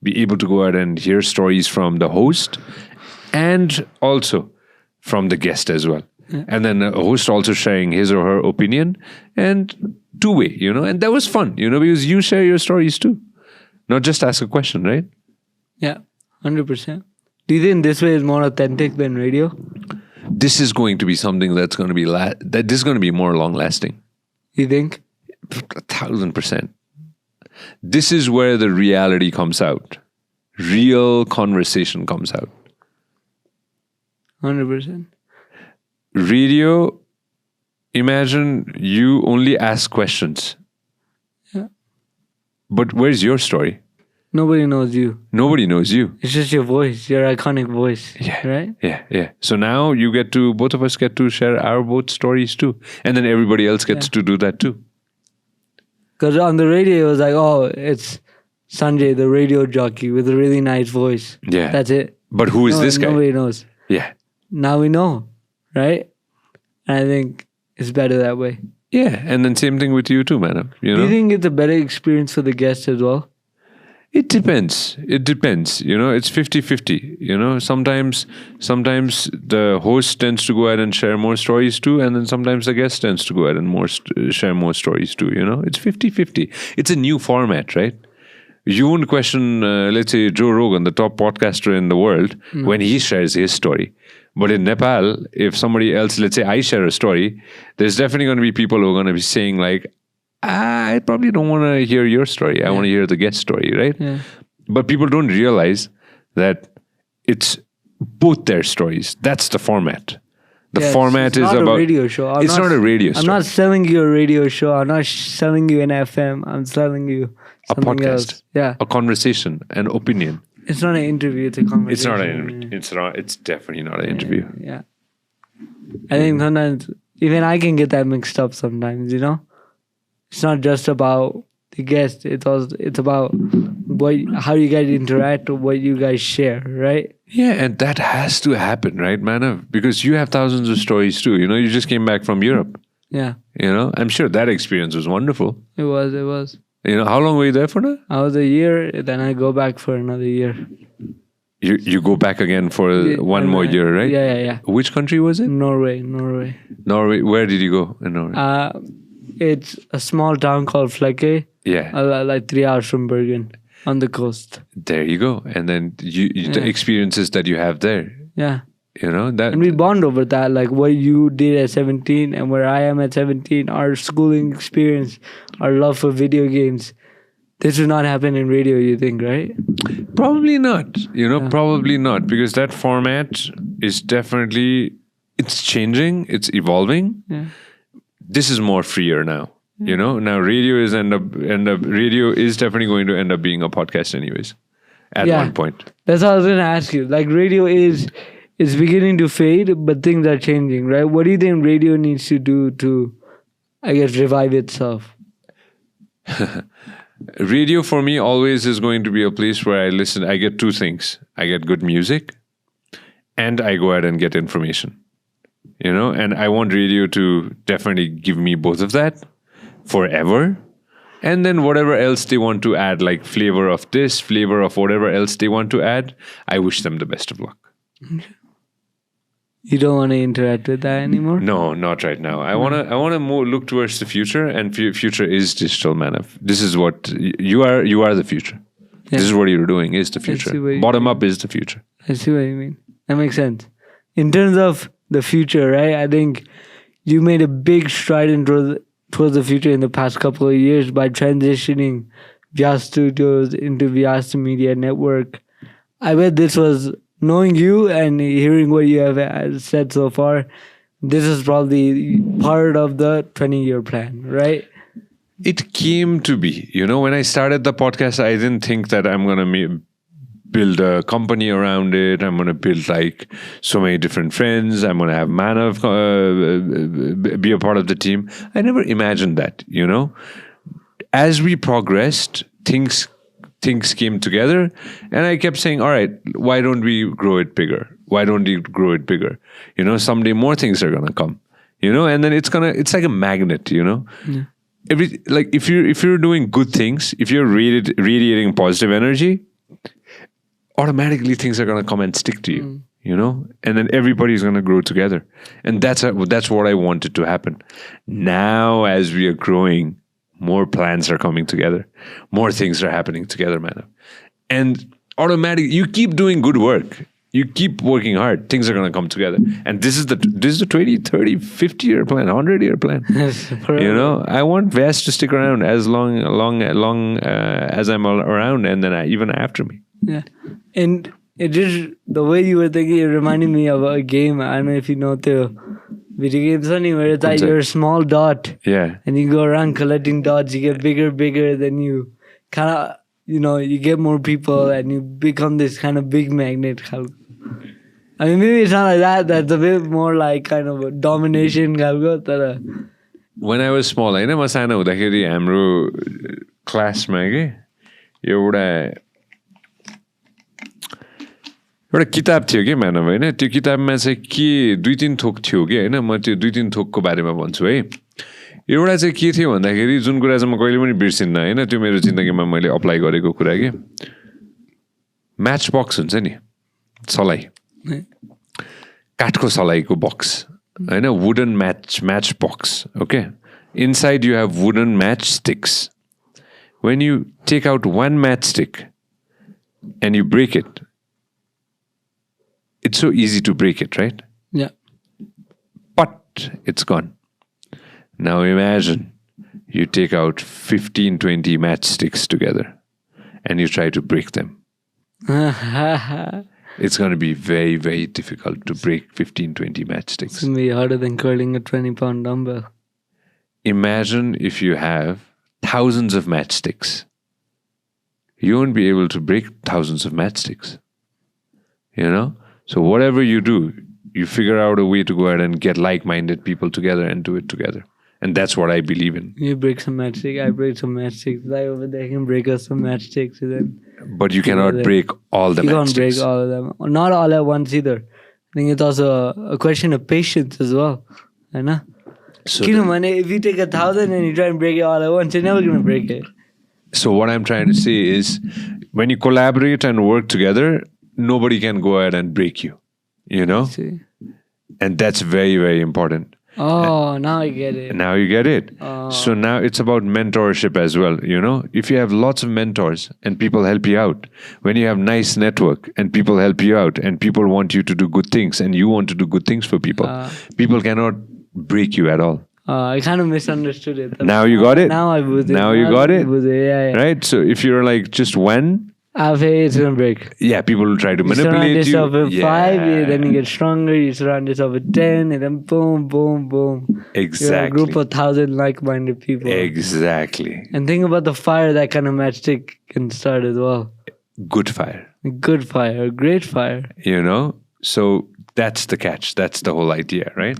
Be able to go ahead and hear stories from the host and also from the guest as well. Yeah. And then a host also sharing his or her opinion and two-way, and that was fun, because you share your stories too. Not just ask a question, right? Yeah, 100%. Do you think this way is more authentic than radio? This is going to be something that's going to be this is going to be more long-lasting. You think? 1,000%. This is where the reality comes out. Real conversation comes out. 100%. Radio, imagine you only ask questions. Yeah. But where's your story? Nobody knows you. Nobody knows you. It's just your voice, your iconic voice. Yeah. Right? Yeah. So now both of us get to share our both stories too. And then everybody else gets to do that too. Because on the radio, it was like, oh, it's Sanjay, the radio jockey with a really nice voice. Yeah. That's it. But who is this guy? Nobody knows. Yeah. Now we know, right? And I think it's better that way. Yeah. And then same thing with you too, man. Do you think it's a better experience for the guest as well? It depends. It's 50-50. Sometimes the host tends to go ahead and share more stories too, and then sometimes the guest tends to go ahead and share more stories too. It's 50-50. It's a new format, right? You won't question, let's say, Joe Rogan, the top podcaster in the world, when he shares his story. But in Nepal, if somebody else, let's say I share a story, there's definitely going to be people who are going to be saying like, I probably don't want to hear your story. I want to hear the guest story, right? Yeah. But people don't realize that it's both their stories. That's the format. The format is about... It's not a radio show. It's not a radio show. I'm not selling you a radio show. I'm not selling you an FM. I'm selling you something else. Yeah. A conversation, an opinion. It's not an interview. It's a conversation. It's definitely not an interview. Yeah. I think sometimes even I can get that mixed up sometimes, It's not just about the guest. It's about how you guys interact or what you guys share, right? Yeah, and that has to happen, right, Manav? Because you have thousands of stories too. You just came back from Europe. Yeah. I'm sure that experience was wonderful. It was. How long were you there for now? I was a year, then I go back for another year. You go back again for one more year, right? Yeah. Which country was it? Norway. Norway. Where did you go in Norway? It's a small town called Flekke. Yeah. Like 3 hours from Bergen on the coast. There you go. And then the experiences that you have there. Yeah. That. And we bond over that, like what you did at 17 and where I am at 17, our schooling experience, our love for video games. This would not happen in radio, you think, right? Probably not. Probably not. Because that format is definitely, it's changing, it's evolving. Yeah. This is more freer now. Now radio is radio is definitely going to end up being a podcast anyways. At one point. That's what I was gonna ask you. Like radio is beginning to fade, but things are changing, right? What do you think radio needs to do to, I guess, revive itself? Radio for me always is going to be a place where I listen. I get two things. I get good music and I go ahead and get information. And I want radio to definitely give me both of that forever. And then whatever else they want to add, like flavor of this, flavor of whatever else they want to add, I wish them the best of luck. You don't want to interact with that anymore? No, not right now. I want to more look towards the future, and future is digital, man. This is what you are. You are the future. Yeah. This is what you're doing is the future. Bottom up is the future. I see what you mean. That makes sense. In terms of the future, right? I think you made a big stride towards the future in the past couple of years by transitioning Vyasa Studios into Vyasa Media Network. I bet this was, knowing you and hearing what you have said so far, this is probably part of the 20-year plan, right? It came to be. When I started the podcast, I didn't think that I'm going to build a company around it. I'm going to build like so many different friends. I'm going to have Manav be a part of the team. I never imagined that, As we progressed, things came together, and I kept saying, all right, why don't we grow it bigger? Why don't we grow it bigger? Someday more things are going to come, and then it's like a magnet, Yeah. If you're doing good things, if you're radiating positive energy, automatically things are going to come and stick to you, and then everybody's going to grow together. And that's what I wanted to happen. Now, as we are growing, more plans are coming together. More things are happening together, man. And automatically, you keep doing good work. You keep working hard. Things are going to come together. And this is the 20, 30, 50-year plan, 100-year plan. I want Vyasa to stick around as long as I'm around, and then even after me. Yeah. And it just, the way you were thinking, it reminded me of a game. I don't know if you know the video games, Sunny, where it's like you're a small dot. Yeah. And you go around collecting dots. You get bigger, then you kind of, you get more people and you become this kind of big magnet. I mean, maybe it's not like that. That's a bit more like kind of a domination. When I was small, I was सानो हुँदाखेरि हाम्रो क्लासमा के एउटा किताब थियो कि मानव होइन त्यो किताबमा चाहिँ के 2-3 थोक थियो कि होइन म त्यो 2-3 थोकको बारेमा भन्छु है एउटा चाहिँ के थियो भन्दाखेरि जुन कुरा चाहिँ म कहिले पनि बिर्सिन्न होइन त्यो मेरो जिन्दगीमा मैले अप्लाई गरेको कुरा के म्याच बक्स हुन्छ नि सलाई काठको सलाईको बक्स होइन wooden match box okay inside you have wooden match sticks when you take out one matchstick and you break it, it's so easy to break it, right? Yeah. But it's gone. Now imagine you take out 15, 20 matchsticks together and you try to break them. It's going to be very, very difficult to break 15, 20 matchsticks. It's going to be harder than curling a 20-pound dumbbell. Imagine if you have thousands of matchsticks. You won't be able to break thousands of matchsticks. So whatever you do, you figure out a way to go ahead and get like-minded people together and do it together. And that's what I believe in. You break some matchsticks, I break some matchsticks. Guy over there can break us some matchsticks. But you cannot break all the matchsticks. You can't break all of them. Not all at once either. I think it's also a question of patience as well. I know. So if you take 1,000 and you try and break it all at once, you're never going to break it. So what I'm trying to say is, when you collaborate and work together, nobody can go ahead and break you. See. And that's very, very important. Oh, now I get it. Now you get it. Oh. So now it's about mentorship as well. If you have lots of mentors and people help you out, when you have nice network and people help you out and people want you to do good things and you want to do good things for people, people cannot break you at all. I kind of misunderstood it. Now you got it? Now I was it. Now you got it? Yeah. Right? So if you're like just one, it's going to break. Yeah, people will try to manipulate you. You surround yourself with 5, then you get stronger. You surround yourself with 10, and then boom, boom, boom. Exactly. You're a group of 1,000 like-minded people. Exactly. And think about the fire that kind of matchstick can start as well. Good fire. Good fire. Great fire. So that's the catch. That's the whole idea, right?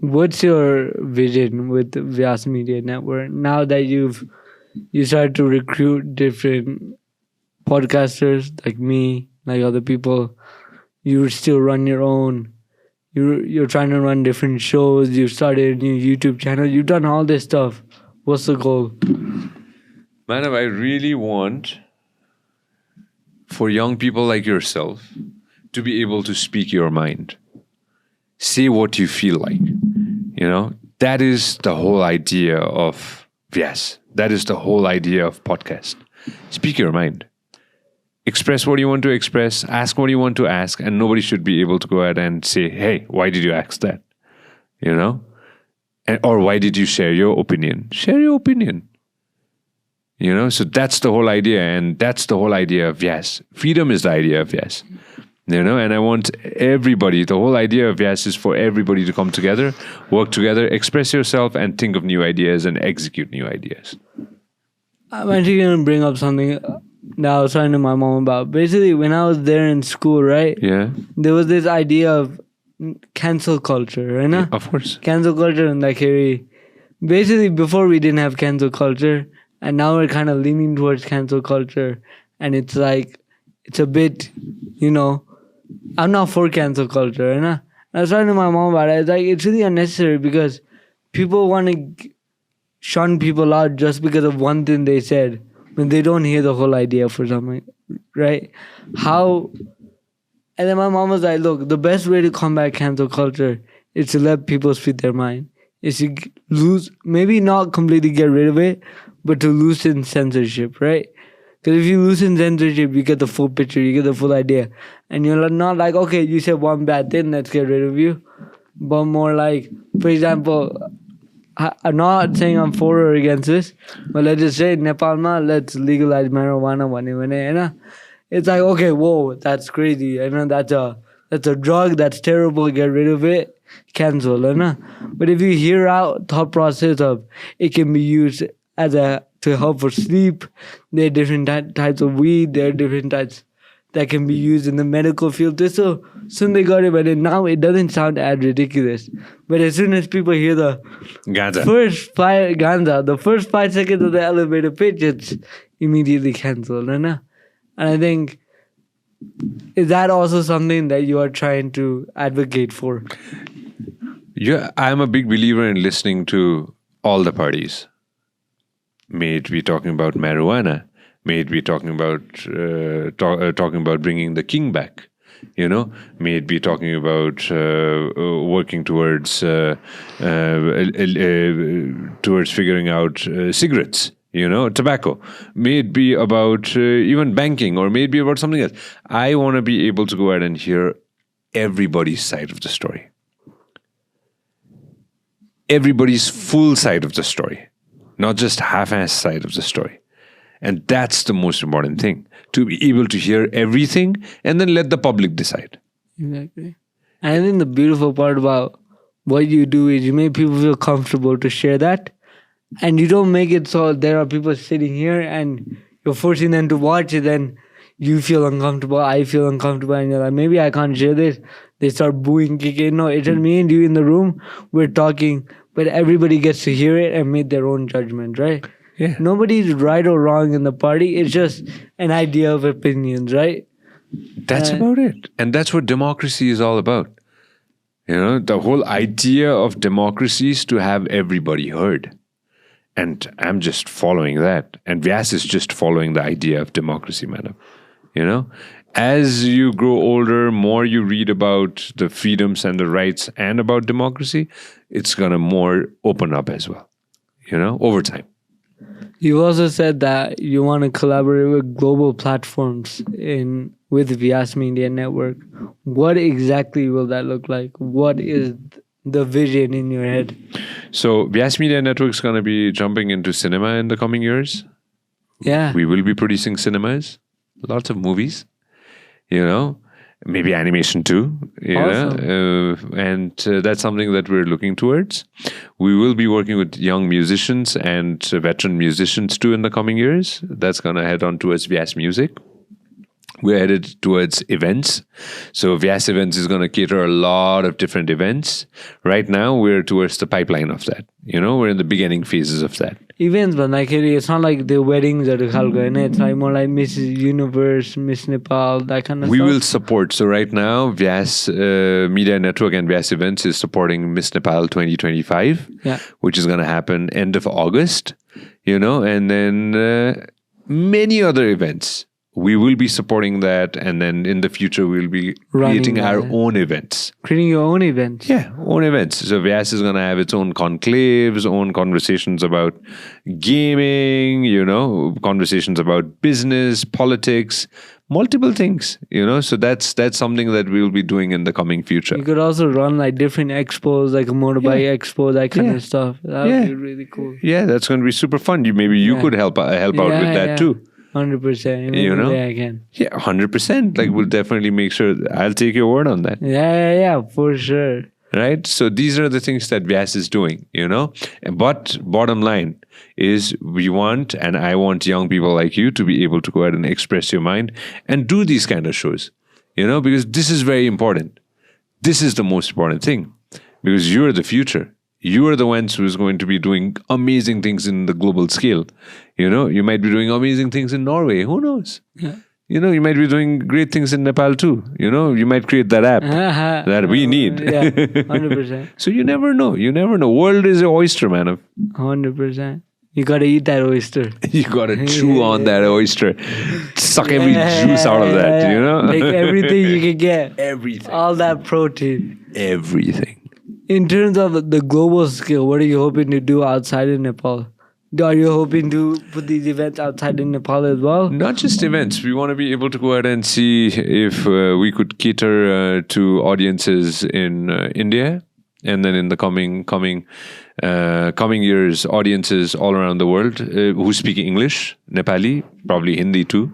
What's your vision with the Vyasa Media Network now that you started to recruit different podcasters like me, like other people? You still run your own. You're trying to run different shows. You started a new YouTube channel. You've done all this stuff. What's the goal? Manav, I really want for young people like yourself to be able to speak your mind. Say what you feel like. That is the whole idea of Vyasa. That is the whole idea of podcast. Speak your mind. Express what you want to express. Ask what you want to ask. And nobody should be able to go ahead and say, hey, why did you ask that? Or why did you share your opinion? Share your opinion. So that's the whole idea, and that's the whole idea of Vyas. Freedom is the idea of Vyas. And I want everybody, the whole idea of Vyas is for everybody to come together, work together, express yourself, and think of new ideas and execute new ideas. I'm actually going to bring up something that I was talking to my mom about. Basically, when I was there in school, right? Yeah. There was this idea of cancel culture, right? Yeah, of course. Cancel culture in that area. Basically, before we didn't have cancel culture, and now we're kind of leaning towards cancel culture. And it's like, it's a bit, I'm not for cancel culture, right? I was talking to my mom about it. It's like, it's really unnecessary because people want to shun people out just because of one thing they said when they don't hear the whole idea for something, right? And then my mom was like, look, the best way to combat cancel culture is to let people speak their mind. Is to maybe not completely get rid of it, but to loosen censorship, right? Because if you loosen censorship, you get the full picture, you get the full idea. And you're not like, okay, you said one bad thing, let's get rid of you. But more like, for example, I'm not saying I'm for or against this, but let's just say Nepal, let's legalize marijuana. It's like, okay, whoa, that's crazy. That's a drug, that's terrible, get rid of it, cancel. But if you hear out thought process of it can be used to help for sleep, there are different types of weed, there are different types that can be used in the medical field. So soon they got it, but now it doesn't sound as ridiculous. But as soon as people hear the first 5 seconds of the elevator pitch, it's immediately cancelled. And I think, is that also something that you are trying to advocate for? Yeah, I'm a big believer in listening to all the parties. May it be talking about marijuana, may it be talking about talking about bringing the king back, may it be talking about working towards figuring out cigarettes, tobacco. May it be about even banking, or may it be about something else. I want to be able to go ahead and hear everybody's side of the story, everybody's full side of the story. Not just half-assed side of the story. And that's the most important thing, to be able to hear everything and then let the public decide. Exactly. And I think the beautiful part about what you do is you make people feel comfortable to share that. And you don't make it so there are people sitting here and you're forcing them to watch it, and you feel uncomfortable, I feel uncomfortable, and you're like, maybe I can't share this. They start booing, kicking. No, it's just me and you in the room, we're talking, but everybody gets to hear it and make their own judgment, right? Yeah. Nobody's right or wrong in the party. It's just an idea of opinions, right? That's about it. And that's what democracy is all about. The whole idea of democracy is to have everybody heard. And I'm just following that. And Vyas is just following the idea of democracy, madam. As you grow older, more you read about the freedoms and the rights and about democracy, it's going to more open up as well, over time. You also said that you want to collaborate with global platforms with Vyasa Media Network. What exactly will that look like? What is the vision in your head? So Vyasa Media Network is going to be jumping into cinema in the coming years. Yeah. We will be producing cinemas, lots of movies, maybe animation too, Awesome. And that's something that we're looking towards. We will be working with young musicians and veteran musicians too in the coming years. That's going to head on towards Vyasa Music. We're headed towards events. So Vyasa Events is going to cater a lot of different events. Right now, we're towards the pipeline of that. We're in the beginning phases of that. Events, but it's not like the weddings or the khalga, it's like more like Miss Universe, Miss Nepal, that kind of We stuff. will support. So right now, Vyasa Media Network and Vyasa Events is supporting Miss Nepal 2025, which is going to happen end of August, and then many other events. We will be supporting that, and then in the future, we'll be creating our own events. Creating your own events? Yeah, own events. So Vyasa is going to have its own conclaves, own conversations about gaming, conversations about business, politics, multiple things, so that's something that we'll be doing in the coming future. You could also run like different expos, like a motorbike expo, that kind of stuff. That would be really cool. Yeah, that's going to be super fun. Maybe you could help out with that too. 100%. I can. Yeah, 100%. Like, we'll definitely make sure. I'll take your word on that. Yeah, for sure. Right? So these are the things that Vyasa is doing, But bottom line is I want young people like you to be able to go ahead and express your mind and do these kind of shows, because this is very important. This is the most important thing, because you're the future. You are the ones who's going to be doing amazing things in the global scale. You might be doing amazing things in Norway. Who knows? Yeah. You might be doing great things in Nepal too. You might create that app that we need. Yeah, 100%. So you never know. World is an oyster, man. 100%. You gotta eat that oyster. You gotta chew on that oyster. Suck every juice out of that, Take everything you can get. Everything. All that protein. Everything. In terms of the global scale, what are you hoping to do outside of Nepal? Are you hoping to put these events outside in Nepal as well? Not just events. We want to be able to go ahead and see if we could cater to audiences in India, and then in the coming years, audiences all around the world who speak English, Nepali, probably Hindi too.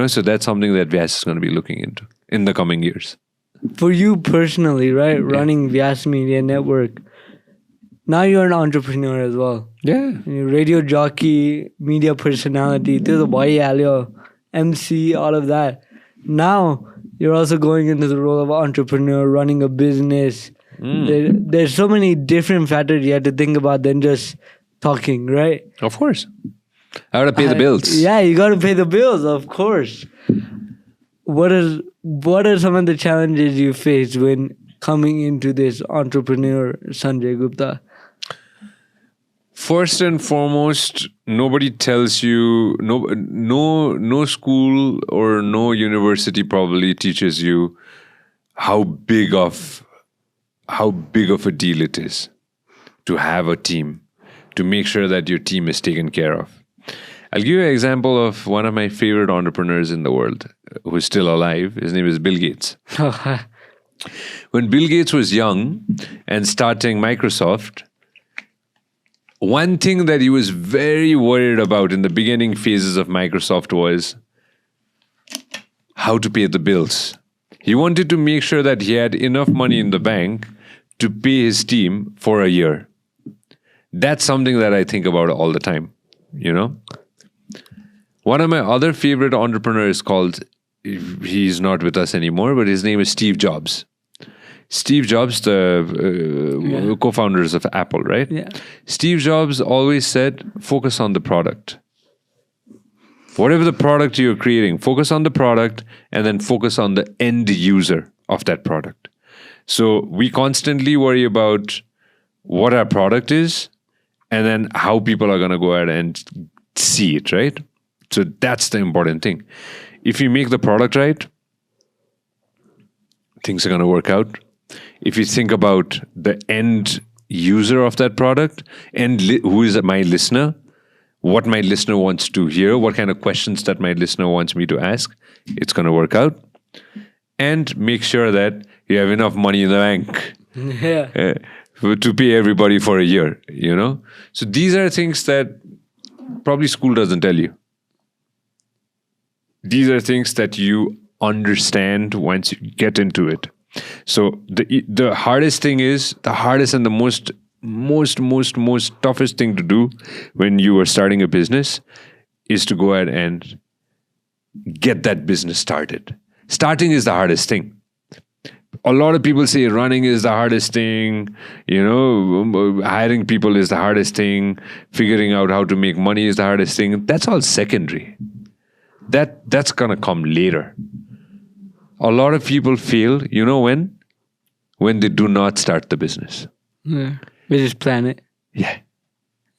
So that's something that Vyasa is going to be looking into in the coming years. For you personally, right, running Vyasa Media Network, now you're an entrepreneur as well. Yeah. You're radio jockey, media personality, MC, all of that. Now you're also going into the role of entrepreneur, running a business. There's so many different factors you have to think about than just talking, right? Of course. I gotta pay the bills. Yeah, you gotta pay the bills, of course. What are some of the challenges you faced when coming into this entrepreneur, Sanjay Gupta? First and foremost, nobody tells you, no school or no university probably teaches you how big of a deal it is to have a team, to make sure that your team is taken care of. I'll give you an example of one of my favorite entrepreneurs in the world who's still alive. His name is Bill Gates. When Bill Gates was young and starting Microsoft, one thing that he was very worried about in the beginning phases of Microsoft was how to pay the bills. He wanted to make sure that he had enough money in the bank to pay his team for a year. That's something that I think about all the time, One of my other favorite entrepreneurs he's not with us anymore, but his name is Steve Jobs. Steve Jobs, the co-founders of Apple, right? Yeah. Steve Jobs always said, focus on the product. Whatever the product you're creating, focus on the product and then focus on the end user of that product. So we constantly worry about what our product is and then how people are going to go ahead and see it, right? So that's the important thing. If you make the product right, things are going to work out. If you think about the end user of that product and who is my listener, what my listener wants to hear, what kind of questions that my listener wants me to ask, it's going to work out. And make sure that you have enough money in the bank to pay everybody for a year, So these are things that probably school doesn't tell you. These are things that you understand once you get into it. So the hardest thing is, the hardest and the most toughest thing to do when you are starting a business is to go ahead and get that business started. Starting is the hardest thing. A lot of people say running is the hardest thing, hiring people is the hardest thing, figuring out how to make money is the hardest thing. That's all secondary. That's gonna come later. A lot of people fail, when they do not start the business. Yeah. They just plan it. Yeah.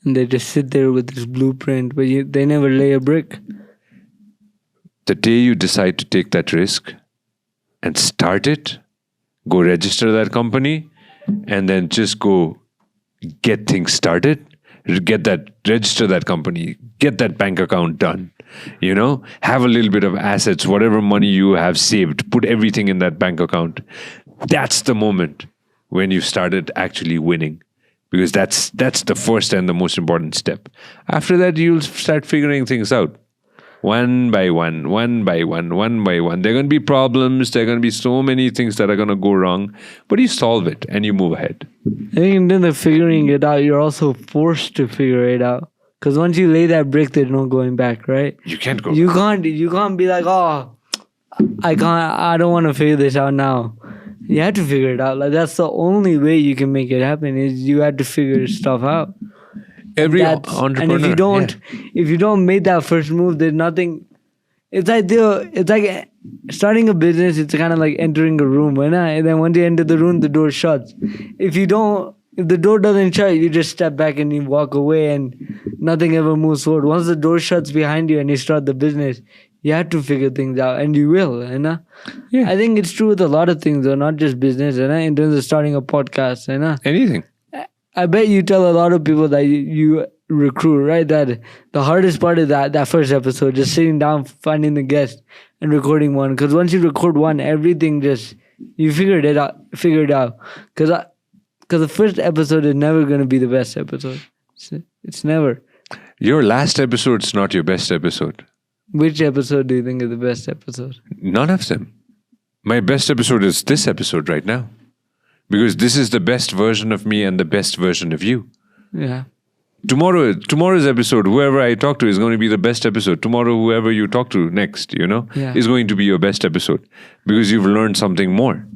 And they just sit there with this blueprint, but they never lay a brick. The day you decide to take that risk and start it, go register that company, and then just go get things started, register that company, get that bank account done, Have a little bit of assets, whatever money you have saved, put everything in that bank account. That's the moment when you started actually winning, because that's the first and the most important step. After that, you'll start figuring things out. One by one. There are going to be problems. There are going to be so many things that are going to go wrong. But you solve it and you move ahead. I think in the figuring it out, you're also forced to figure it out. Because once you lay that brick, there's no going back, right? You can't go You back. can't be like, I don't want to figure this out now. You have to figure it out. Like, that's the only way you can make it happen, is you have to figure stuff out. Every And entrepreneur. if you don't make that first move, there's nothing. It's like starting a business. It's kind of like entering a room, right? And then once you enter the room, the door shuts. If the door doesn't shut, you just step back and you walk away, and nothing ever moves forward. Once the door shuts behind you and you start the business, you have to figure things out, and you will, Yeah. I think it's true with a lot of things, though, not just business, in terms of starting a podcast, Anything. I bet you tell a lot of people that you recruit, right? That the hardest part is that first episode, just sitting down, finding the guest, and recording one. Because once you record one, everything you figure it out. Because the first episode is never going to be the best episode. It's never. Your last episode's not your best episode. Which episode do you think is the best episode? None of them. My best episode is this episode right now. Because this is the best version of me and the best version of you. Yeah. Tomorrow's episode, whoever I talk to is going to be the best episode. Tomorrow, whoever you talk to next, is going to be your best episode. Because you've learned something more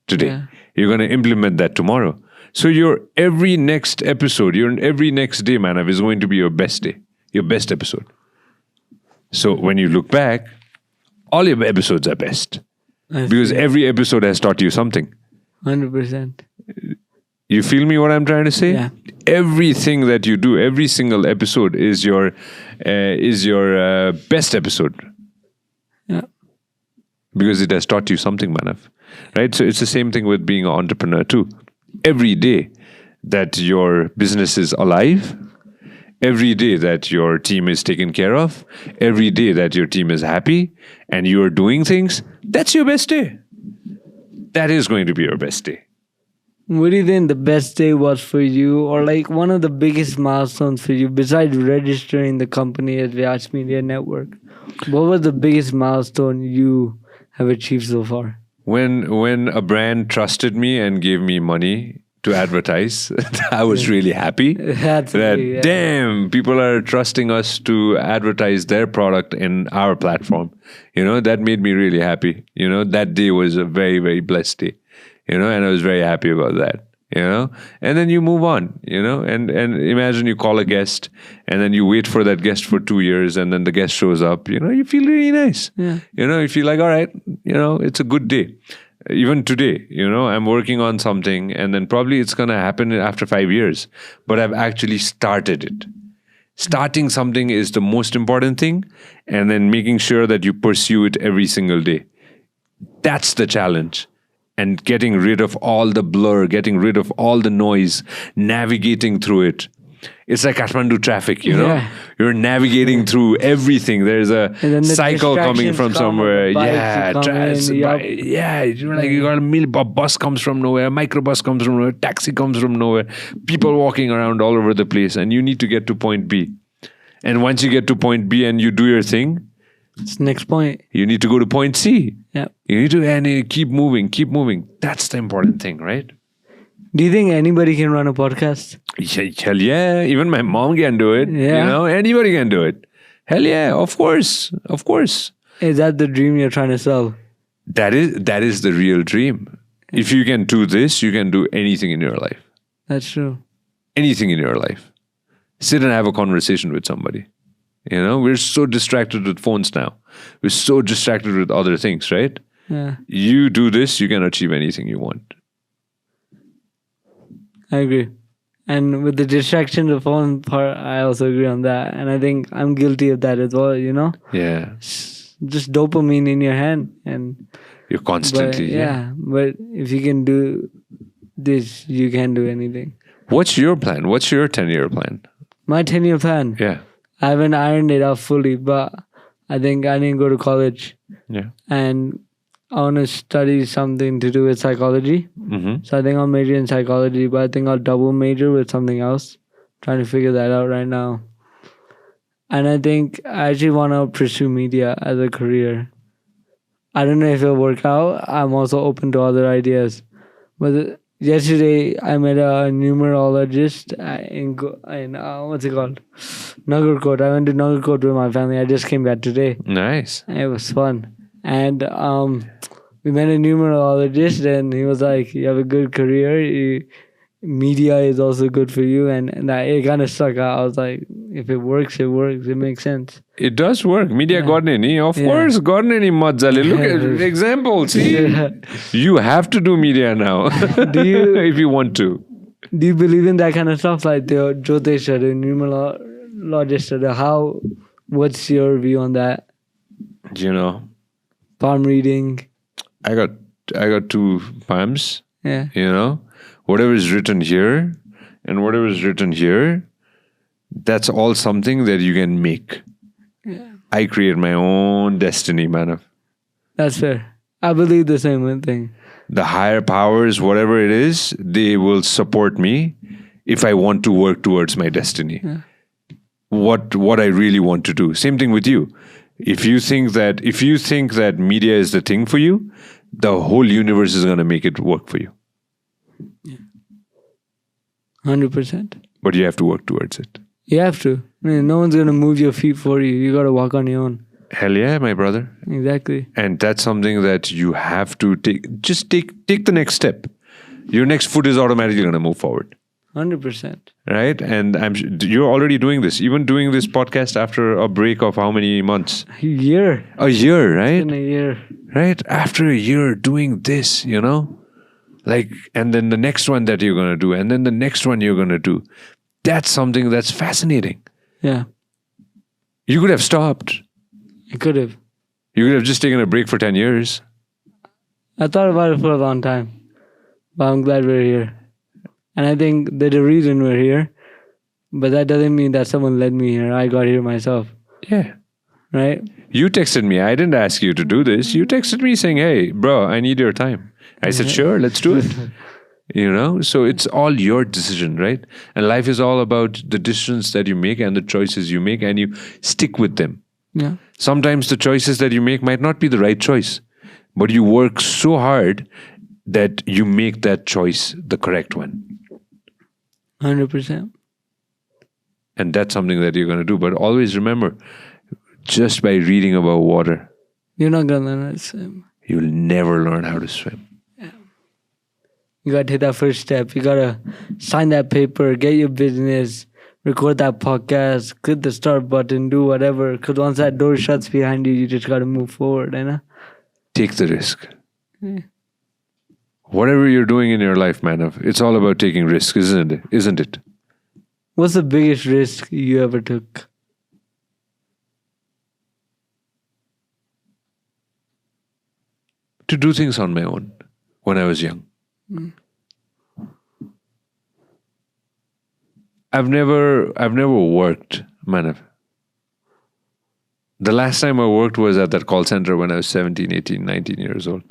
today. Yeah. You're going to implement that tomorrow. So your every next episode, your every next day, Manav, is going to be your best day. Your best episode. So when you look back, all your episodes are best. Because every episode has taught you something. 100%. You feel me what I'm trying to say? Yeah. Everything that you do, every single episode is your best episode. Yeah. Because it has taught you something, Manav. Right? So it's the same thing with being an entrepreneur too. Every day that your business is alive, every day that your team is taken care of, every day that your team is happy and you are doing things, that's your best day. That is going to be your best day. What do you think the best day was for you, or like one of the biggest milestones for you besides registering the company as Vyasa Media Network? What was the biggest milestone you have achieved so far? When a brand trusted me and gave me money to advertise, I was really happy. Damn, people are trusting us to advertise their product in our platform. That made me really happy. That day was a very, very blessed day. And I was very happy about that. And then you move on, and imagine you call a guest and then you wait for that guest for 2 years and then the guest shows up, you feel really nice. Yeah. You feel like, all right, it's a good day. Even today, I'm working on something and then probably it's going to happen after 5 years, but I've actually started it. Starting something is the most important thing, and then making sure that you pursue it every single day. That's the challenge. And getting rid of all the blur, getting rid of all the noise, navigating through it. It's like Kathmandu traffic, Yeah. You're navigating through everything. There's a cycle coming from somewhere. You got a bus comes from nowhere, a microbus comes from nowhere, taxi comes from nowhere, people walking around all over the place, and you need to get to point B. And once you get to point B and you do your thing, it's next point. You need to go to point C. Yeah. You need to keep moving. That's the important thing, right? Do you think anybody can run a podcast? Hell yeah. Even my mom can do it. Yeah. Anybody can do it. Hell yeah. Of course. Is that the dream you're trying to sell? That is the real dream. If you can do this, you can do anything in your life. That's true. Anything in your life. Sit and have a conversation with somebody. We're so distracted with phones now. We're so distracted with other things, right? Yeah. You do this, you can achieve anything you want. I agree. And with the distraction, the phone part, I also agree on that. And I think I'm guilty of that as well, Yeah. Just dopamine in your hand. And you're constantly. But if you can do this, you can do anything. What's your plan? What's your 10-year plan? My 10-year plan? Yeah. I haven't ironed it out fully, but I think I didn't go to college, Yeah. and I want to study something to do with psychology. Mm-hmm. So I think I'll major in psychology, but I think I'll double major with something else. Trying to figure that out right now. And I think I actually want to pursue media as a career. I don't know if it'll work out. I'm also open to other ideas. But yesterday I met a numerologist in what's it called? Nagarkot. I went to Nagarkot with my family. I just came back today. Nice. It was fun. And we met a numerologist, and he was like, "You have a good career. Media is also good for you." And it kind of stuck out. I was like, if it works, it works. It makes sense. It does work. Media Yeah. garden, of Yeah. course, garden mazzale. Look at example. See, you have to do media now. Do you if you want to? do you believe in that kind of stuff, like the Jyotisha, the numerologist, what's your view on that? You know, Palm reading. I got 2 palms. Yeah. You know, whatever is written here and whatever is written here, that's all something that you can make. Yeah. I create my own destiny, man. That's fair. I believe the same thing. The higher powers, whatever it is, they will support me if I want to work towards my destiny. Yeah. What I really want to do. Same thing with you. If you think that media is the thing for you, the whole universe is going to make it work for you. 100%. But you have to work towards it. You have to. I mean, no one's gonna move your feet for you. You gotta walk on your own. Hell yeah, my brother. Exactly. And that's something that you have to take. Just take the next step. Your next foot is automatically going to move forward. 100%. Right? And you're already doing this. Even doing this podcast after a break of how many months? A year. A year, right? In a year. Right? After a year doing this, like, and then the next one that you're going to do, and then the next one you're going to do. That's something that's fascinating. Yeah. You could have stopped. I could have. You could have just taken a break for 10 years. I thought about it for a long time. But I'm glad we're here. And I think there's a reason we're here. But that doesn't mean that someone led me here. I got here myself. Yeah. Right? You texted me. I didn't ask you to do this. You texted me saying, hey, bro, I need your time. I said, sure, let's do it. So it's all your decision, right? And life is all about the decisions that you make and the choices you make, and you stick with them. Yeah. Sometimes the choices that you make might not be the right choice, but you work so hard that you make that choice the correct one. 100%. And that's something that you're going to do. But always remember, just by reading about water, You're not going to learn how to swim. you'll never learn how to swim. You got to take that first step. You got to sign that paper, get your business, record that podcast, click the start button, do whatever. Because once that door shuts behind you, you just got to move forward, you know? Take the risk. Yeah. Whatever you're doing in your life, man, it's all about taking risks, isn't it? What's the biggest risk you ever took? To do things on my own when I was young. I've never worked, man. The last time I worked was at that call center when I was 17, 18, 19 years old.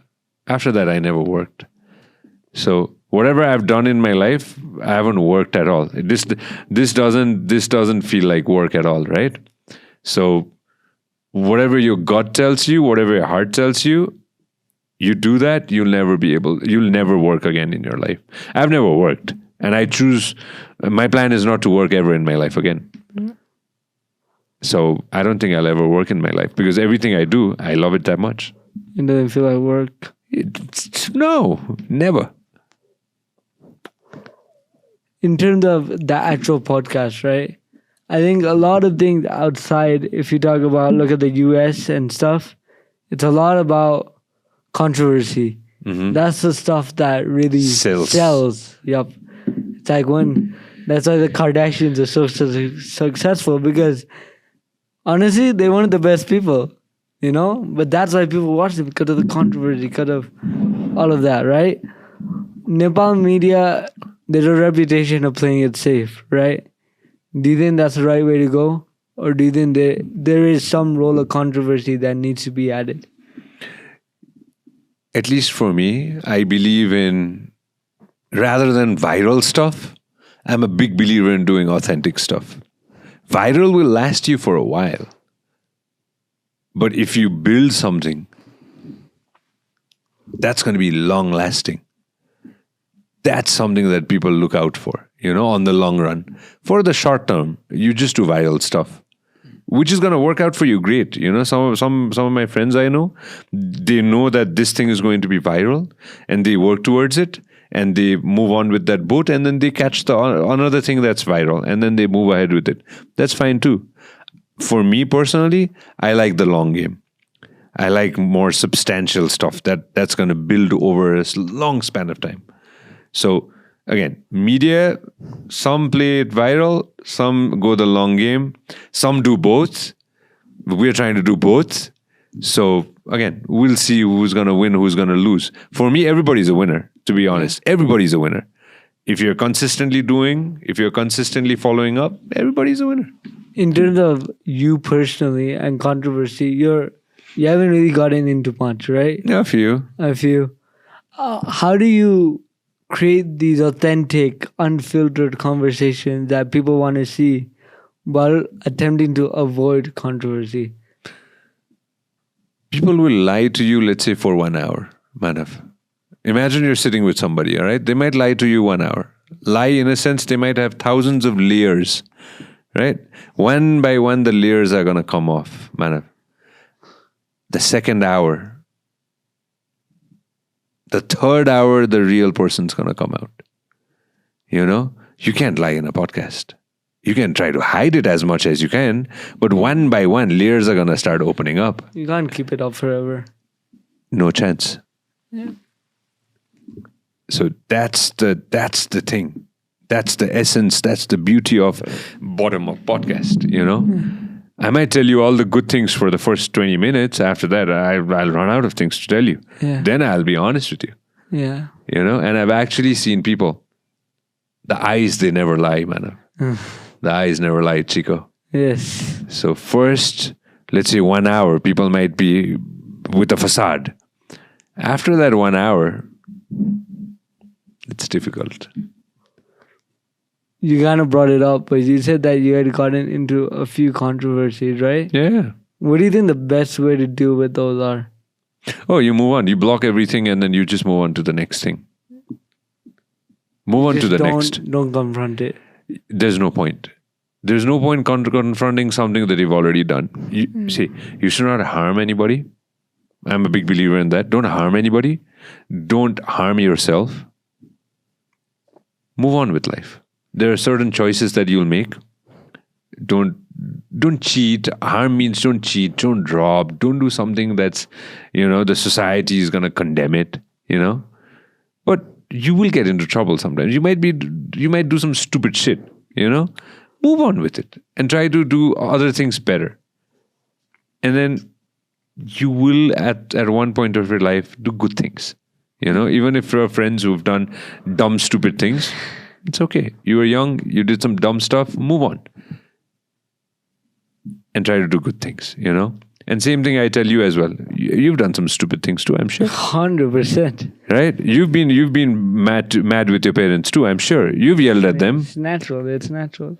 After that, I never worked. So whatever I've done in my life, I haven't worked at all. This doesn't feel like work at all, right? So whatever your gut tells you, whatever your heart tells you, you do that, you'll never work again in your life. I've never worked. And my plan is not to work ever in my life again. So I don't think I'll ever work in my life because everything I do, I love it that much. It doesn't feel like work. No, never. In terms of the actual podcast, right? I think a lot of things outside, if you talk about, look at the US and stuff, it's a lot about controversy. Mm-hmm. That's the stuff that really sells. Yep. It's like that's why the Kardashians are so successful, because honestly, they're one of the best people, but that's why people watch them, because of the controversy, because of all of that, right? Nepal media, there's a reputation of playing it safe, right? Do you think that's the right way to go? or do you think there is some role of controversy that needs to be added? At least for me, I believe in, rather than viral stuff, I'm a big believer in doing authentic stuff. Viral will last you for a while. But if you build something, that's going to be long lasting. That's something that people look out for, on the long run. For the short term, you just do viral stuff, which is going to work out for you great. Some of my friends I know, they know that this thing is going to be viral and they work towards it and they move on with that boat, and then they catch another thing that's viral and then they move ahead with it. That's fine too. For me personally, I like the long game. I like more substantial stuff that's going to build over a long span of time. So again, media, some play it viral, some go the long game, some do both. We're trying to do both. So again, we'll see who's going to win, who's going to lose. For me, everybody's a winner, to be honest. Everybody's a winner. If you're consistently following up, everybody's a winner. In terms of you personally and controversy, you haven't really gotten into much, right? Yeah, a few. How do you create these authentic, unfiltered conversations that people want to see while attempting to avoid controversy? People will lie to you, let's say, for 1 hour, Manav. Imagine you're sitting with somebody, all right? They might lie to you 1 hour. Lie, in a sense, they might have thousands of layers, right? One by one, the layers are going to come off, Manav. The second hour, the third hour, the real person's going to come out. You can't lie in a podcast. You can try to hide it as much as you can, but one by one, layers are going to start opening up. You can't keep it up forever. No chance. Yeah. So that's the thing. That's the essence. That's the beauty of bottom-up podcast, I might tell you all the good things for the first 20 minutes. After that, I'll run out of things to tell you. Yeah. Then I'll be honest with you. Yeah. And I've actually seen people, the eyes, they never lie, man. The eyes never lie, Chico. Yes. So first, let's say 1 hour, people might be with a facade. After that 1 hour, it's difficult. You kind of brought it up, but you said that you had gotten into a few controversies, right? Yeah. What do you think the best way to deal with those are? Oh, you move on. You block everything and then you just move on to the next thing. Move on to the next. Don't confront it. There's no point. There's no point confronting something that you've already done. See, you should not harm anybody. I'm a big believer in that. Don't harm anybody. Don't harm yourself. Move on with life. There are certain choices that you'll make. Don't cheat. Harm means don't cheat, don't rob, don't do something that's, the society is going to condemn it, But you will get into trouble sometimes. You might do some stupid shit, Move on with it and try to do other things better. And then you will, at one point of your life, do good things. Even if you have friends who've done dumb, stupid things, it's okay. You were young, you did some dumb stuff, move on. And try to do good things, And same thing I tell you as well. You've done some stupid things too, I'm sure. 100%. Right? You've been mad with your parents too, I'm sure. You've yelled at them. It's natural.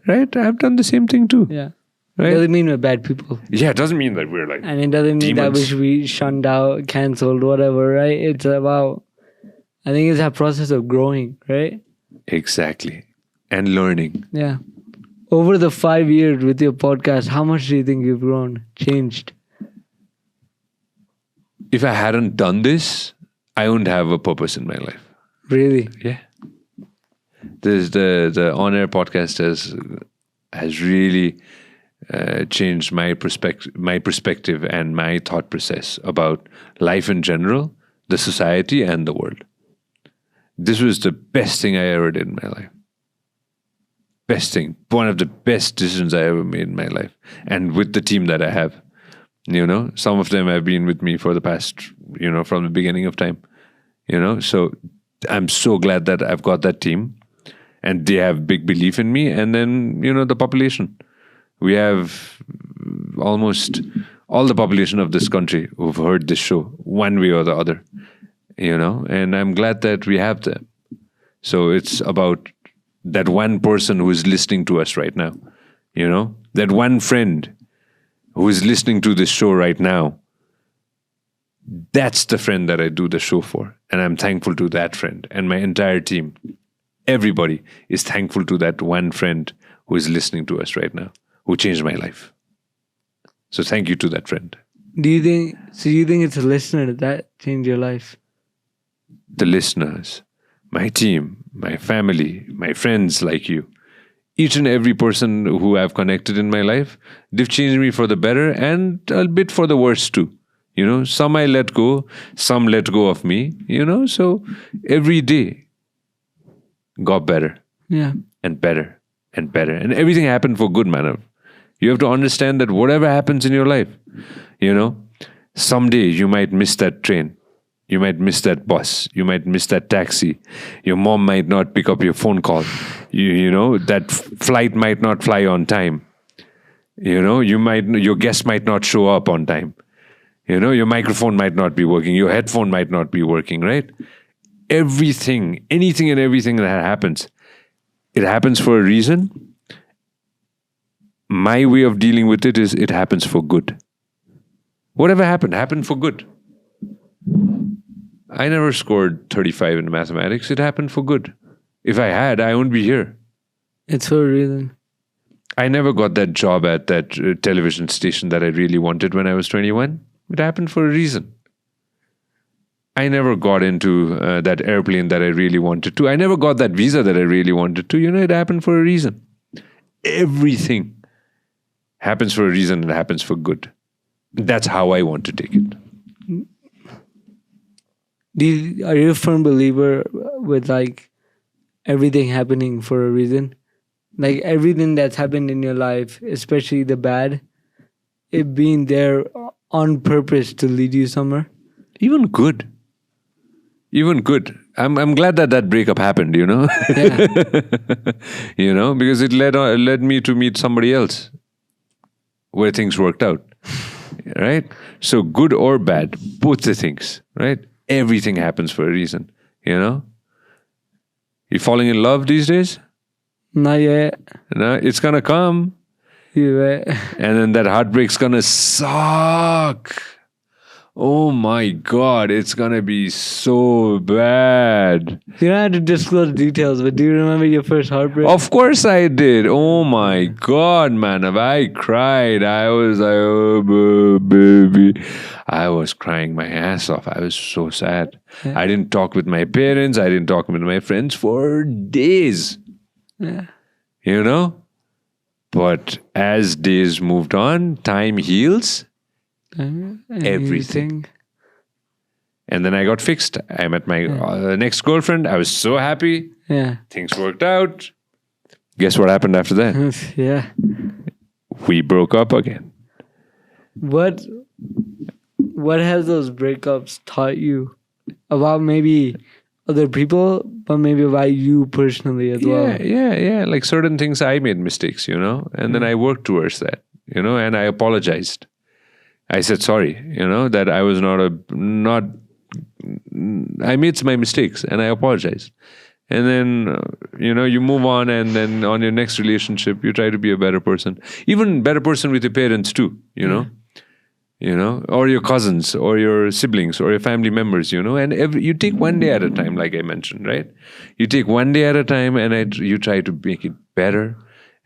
Right? I've done the same thing too. Yeah. Right? It doesn't mean we're bad people. Yeah, it doesn't mean that we're like And it doesn't mean demons. that we should be shunned out, cancelled, whatever, right? It's about, I think it's that process of growing, right? Exactly. And learning. Yeah. Over the 5 years with your podcast, how much do you think you've grown, changed? If I hadn't done this, I wouldn't have a purpose in my life. Really? Yeah. There's the on-air podcast has really changed my perspective and my thought process about life in general, the society, and the world. This was the best thing I ever did in my life. Best thing. One of the best decisions I ever made in my life. And with the team that I have. Some of them have been with me for the past, from the beginning of time. So I'm so glad that I've got that team. And they have big belief in me. And then, the population. We have almost all the population of this country who've heard this show one way or the other, and I'm glad that we have them. So it's about that one person who is listening to us right now, that one friend who is listening to this show right now. That's the friend that I do the show for. And I'm thankful to that friend and my entire team. Everybody is thankful to that one friend who is listening to us right now, who changed my life. So thank you to that friend. Do you think it's a listener that changed your life? The listeners, my team, my family, my friends like you, each and every person who I've connected in my life, they've changed me for the better and a bit for the worse too. Some I let go, some let go of me, so every day got better. Yeah. And better and better. And everything happened for good, man. You have to understand that whatever happens in your life, someday you might miss that train. You might miss that bus. You might miss that taxi. Your mom might not pick up your phone call. That flight might not fly on time. Your guest might not show up on time. Your microphone might not be working. Your headphone might not be working, right? Everything, anything and everything that happens, it happens for a reason. My way of dealing with it is it happens for good. Whatever happened for good. I never scored 35 in mathematics. It happened for good. If I had, I wouldn't be here. It's for a reason. I never got that job at that television station that I really wanted when I was 21. It happened for a reason. I never got into that airplane that I really wanted to. I never got that visa that I really wanted to. It happened for a reason. Everything happens for a reason and happens for good. That's how I want to take it. Are you a firm believer with everything happening for a reason? Everything that's happened in your life, especially the bad, it being there on purpose to lead you somewhere? Even good. I'm glad that breakup happened, Yeah. Because it led me to meet somebody else where things worked out, right? So good or bad, both the things, right? Everything happens for a reason, You falling in love these days? Not yet. No, it's gonna come. Yeah. And then that heartbreak's gonna suck. Oh my God, it's gonna be so bad. You don't have to disclose details, but do you remember your first heartbreak? Of course I did. Oh my God, man. I cried. I was like, oh, baby. I was crying my ass off. I was so sad. Yeah. I didn't talk with my parents. I didn't talk with my friends for days. Yeah. But as days moved on, time heals everything. And then I got fixed. I met my next girlfriend. I was so happy. Yeah. Things worked out. Guess what happened after that? Yeah. We broke up again. What has those breakups taught you about maybe other people, but maybe about you personally as well? Yeah. Like certain things I made mistakes, and then I worked towards that, and I apologized. I said sorry, that I was I made my mistakes and I apologized. And then, you move on, and then on your next relationship, you try to be a better person. Even better person with your parents too, or your cousins, or your siblings, or your family members, and you take one day at a time, like I mentioned, right? You take one day at a time, and you try to make it better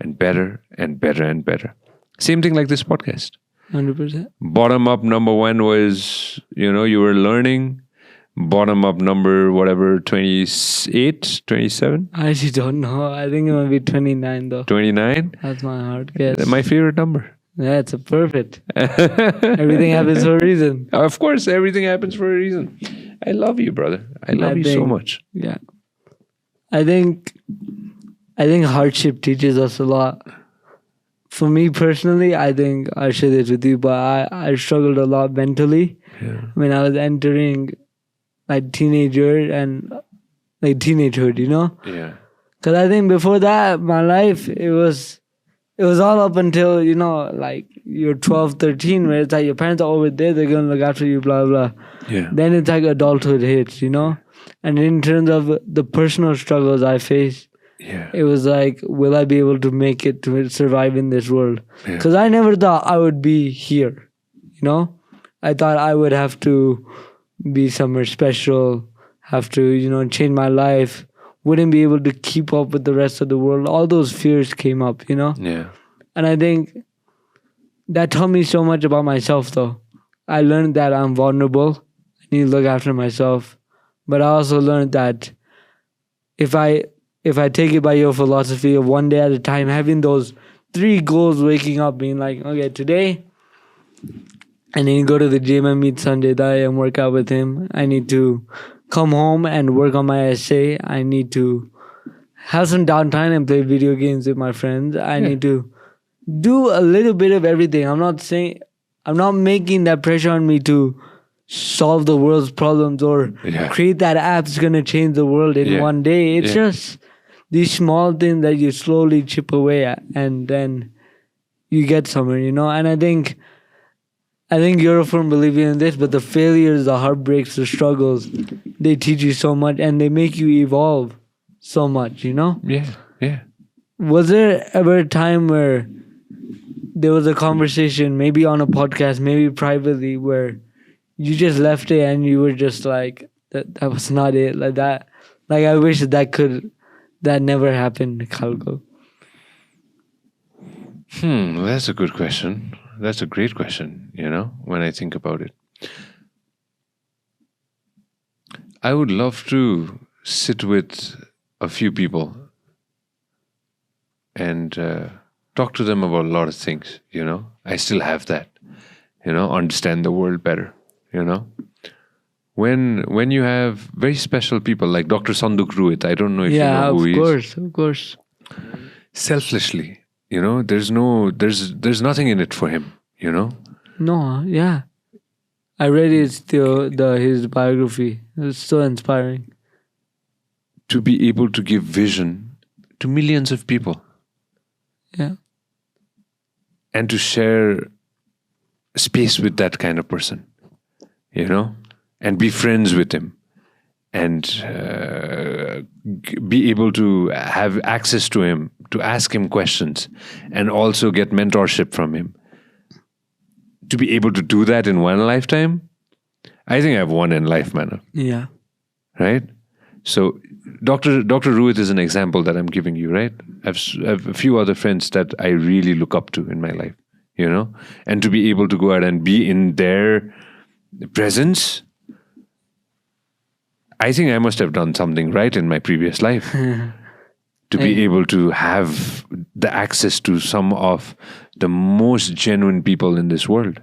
and better and better and better. Same thing like this podcast. 100%. Bottom up number 1 was, you were learning. Bottom up number, 28, 27? I actually don't know. I think it might be 29 though. 29? That's my hard guess. My favorite number. Yeah, it's a perfect. Everything happens for a reason. Of course, everything happens for a reason. I love you, brother. I love you so much. Yeah. I think hardship teaches us a lot. For me personally, I think I share this with you, but I struggled a lot mentally when I was entering teenager and teenagehood, Yeah. Because I think before that, my life, it was it was all up until, like you're 12, 13, where it's like your parents are over there, they're going to look after you, blah, blah. Yeah. Then it's like adulthood hits, And in terms of the personal struggles I faced, Yeah. it was like, will I be able to make it to survive in this world? Yeah. Because I never thought I would be here, I thought I would have to be somewhere special, have to, change my life, wouldn't be able to keep up with the rest of the world. All those fears came up, Yeah. And I think that taught me so much about myself, though. I learned that I'm vulnerable. I need to look after myself. But I also learned that if I take it by your philosophy of one day at a time, having those 3 goals, waking up, being like, okay, today I need to go to the gym and meet Sanjay Dai and work out with him. I need to come home and work on my essay. I need to have some downtime and play video games with my friends. I need to do a little bit of everything. I'm not making that pressure on me to solve the world's problems or create that app that's going to change the world in one day. It's just these small things that you slowly chip away at, and then you get somewhere, And I think you're a firm believer in this, but the failures, the heartbreaks, the struggles, they teach you so much and they make you evolve so much, Yeah. Yeah. Was there ever a time where there was a conversation, maybe on a podcast, maybe privately, where you just left it and you were just like, that was not it, like that? Like, I wish that never happened, Khalko. That's a good question. That's a great question, when I think about it. I would love to sit with a few people and talk to them about a lot of things, I still have that, understand the world better, When you have very special people like Dr. Sanduk Ruit, I don't know if you know who he is. Of course. Selflessly, there's nothing in it for him, No, yeah. I read his biography. It's so inspiring. To be able to give vision to millions of people. Yeah. And to share space with that kind of person, and be friends with him, and be able to have access to him, to ask him questions, and also get mentorship from him. To be able to do that in one lifetime, I think I've won in life, man. Yeah. Right? So Dr. Ruit is an example that I'm giving you, right? I've a few other friends that I really look up to in my life, and to be able to go out and be in their presence, I think I must have done something right in my previous life to be able to have the access to some of the most genuine people in this world.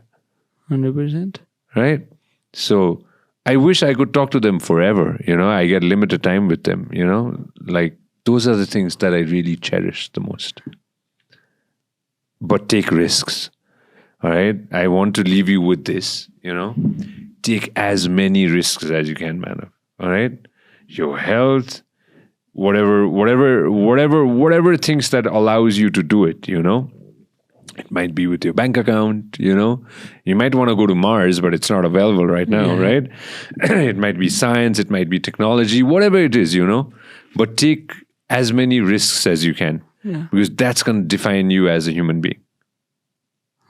100%. Right? So I wish I could talk to them forever. I get limited time with them, like those are the things that I really cherish the most. But take risks. All right. I want to leave you with this, take as many risks as you can, man. All right. Your health, whatever things that allows you to do it, It might be with your bank account, You might want to go to Mars, but it's not available right now, right? It might be science, it might be technology, whatever it is, But take as many risks as you can. Yeah. Because that's going to define you as a human being.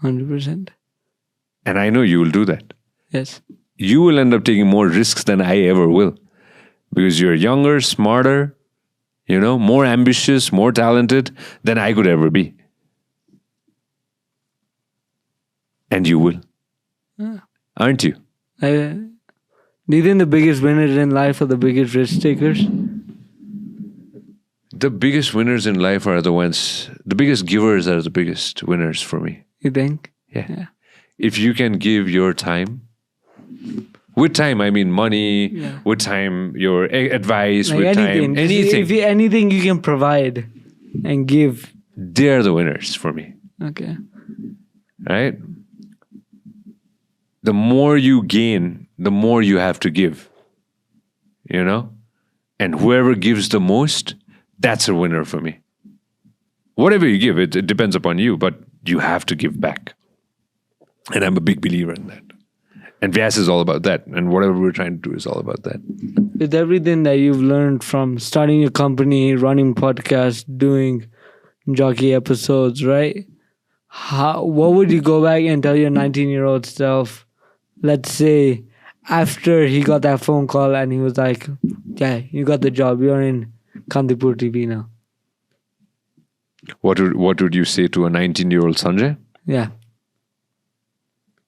100%. And I know you will do that. Yes. You will end up taking more risks than I ever will. Because you're younger, smarter, more ambitious, more talented than I could ever be. And you will. Yeah. Aren't you? Do you think the biggest winners in life are the biggest risk takers? The biggest winners in life are the biggest givers are the biggest winners for me. You think? Yeah. If you can give your time, with time, I mean money, with time, your advice, like with anything. time, anything. Anything you can provide and give. They're the winners for me. Okay. Right? The more you gain, the more you have to give. And whoever gives the most, that's a winner for me. Whatever you give, it depends upon you, but you have to give back. And I'm a big believer in that. And Vyasa is all about that. And whatever we're trying to do is all about that. With everything that you've learned from starting your company, running podcasts, doing jockey episodes, right? What would you go back and tell your 19-year-old self, let's say, after he got that phone call and he was like, yeah, you got the job. You're in Kantipur TV now. What would you say to a 19-year-old Sanjay? Yeah.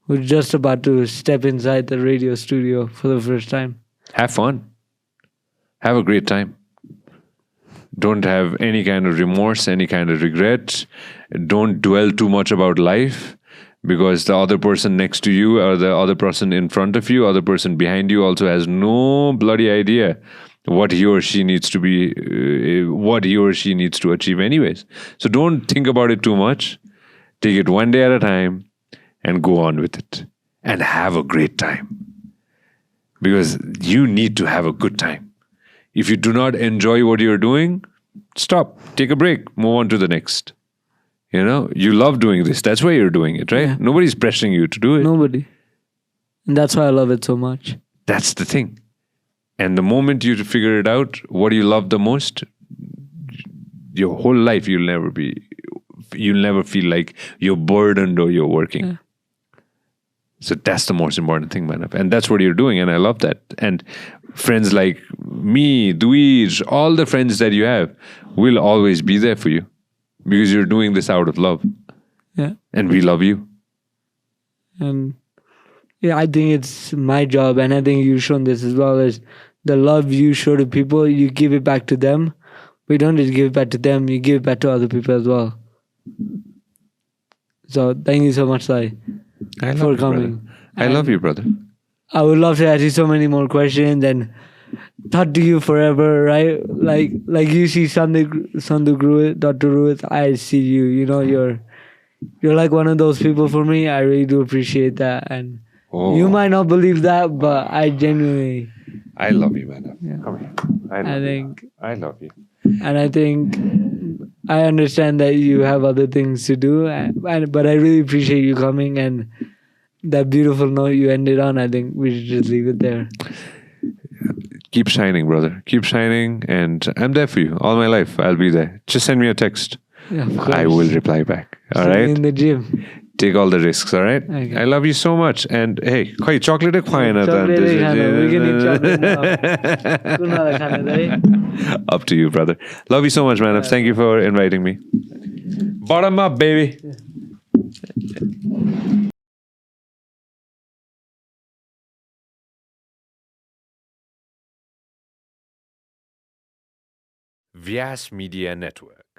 Who's just about to step inside the radio studio for the first time. Have fun. Have a great time. Don't have any kind of remorse, any kind of regret. Don't dwell too much about life, because the other person next to you or the other person in front of you, other person behind you also has no bloody idea what he or she needs to achieve anyways. So don't think about it too much. Take it one day at a time and go on with it and have a great time, because you need to have a good time. If you do not enjoy what you're doing, stop, take a break, move on to the next. You love doing this. That's why you're doing it, right? Yeah. Nobody's pressuring you to do it. Nobody. And that's why I love it so much. That's the thing. And the moment you figure it out, what do you love the most, your whole life you'll never feel like you're burdened or you're working. Yeah. So that's the most important thing, man. And that's what you're doing. And I love that. And friends like me, Dweej, all the friends that you have will always be there for you, because you're doing this out of love. Yeah. And we love you. And yeah, I think it's my job, and I think you've shown this as well, is the love you show to people, you give it back to them. We don't just give it back to them, you give it back to other people as well. So thank you so much, Sai, for coming. I love you, brother. I would love to ask you so many more questions and talk to you forever, right? Like you see Dr. Ruth, I see you. You're like one of those people for me. I really do appreciate that. And you might not believe that, but I genuinely... I love you, man. Yeah. Come here. I love you. And I think I understand that you have other things to do, but I really appreciate you coming, and that beautiful note you ended on, I think we should just leave it there. Keep shining, brother. Keep shining, and I'm there for you all my life. I'll be there. Just send me a text. Yeah, of course. I will reply back. All right? In the gym. Take all the risks, all right? Okay. I love you so much. And hey, koi chocolate khwaye na ta. We can eat chocolate now. Up to you, brother. Love you so much, man. Thank you for inviting me. Bottom up, baby. Vyasa Media Network.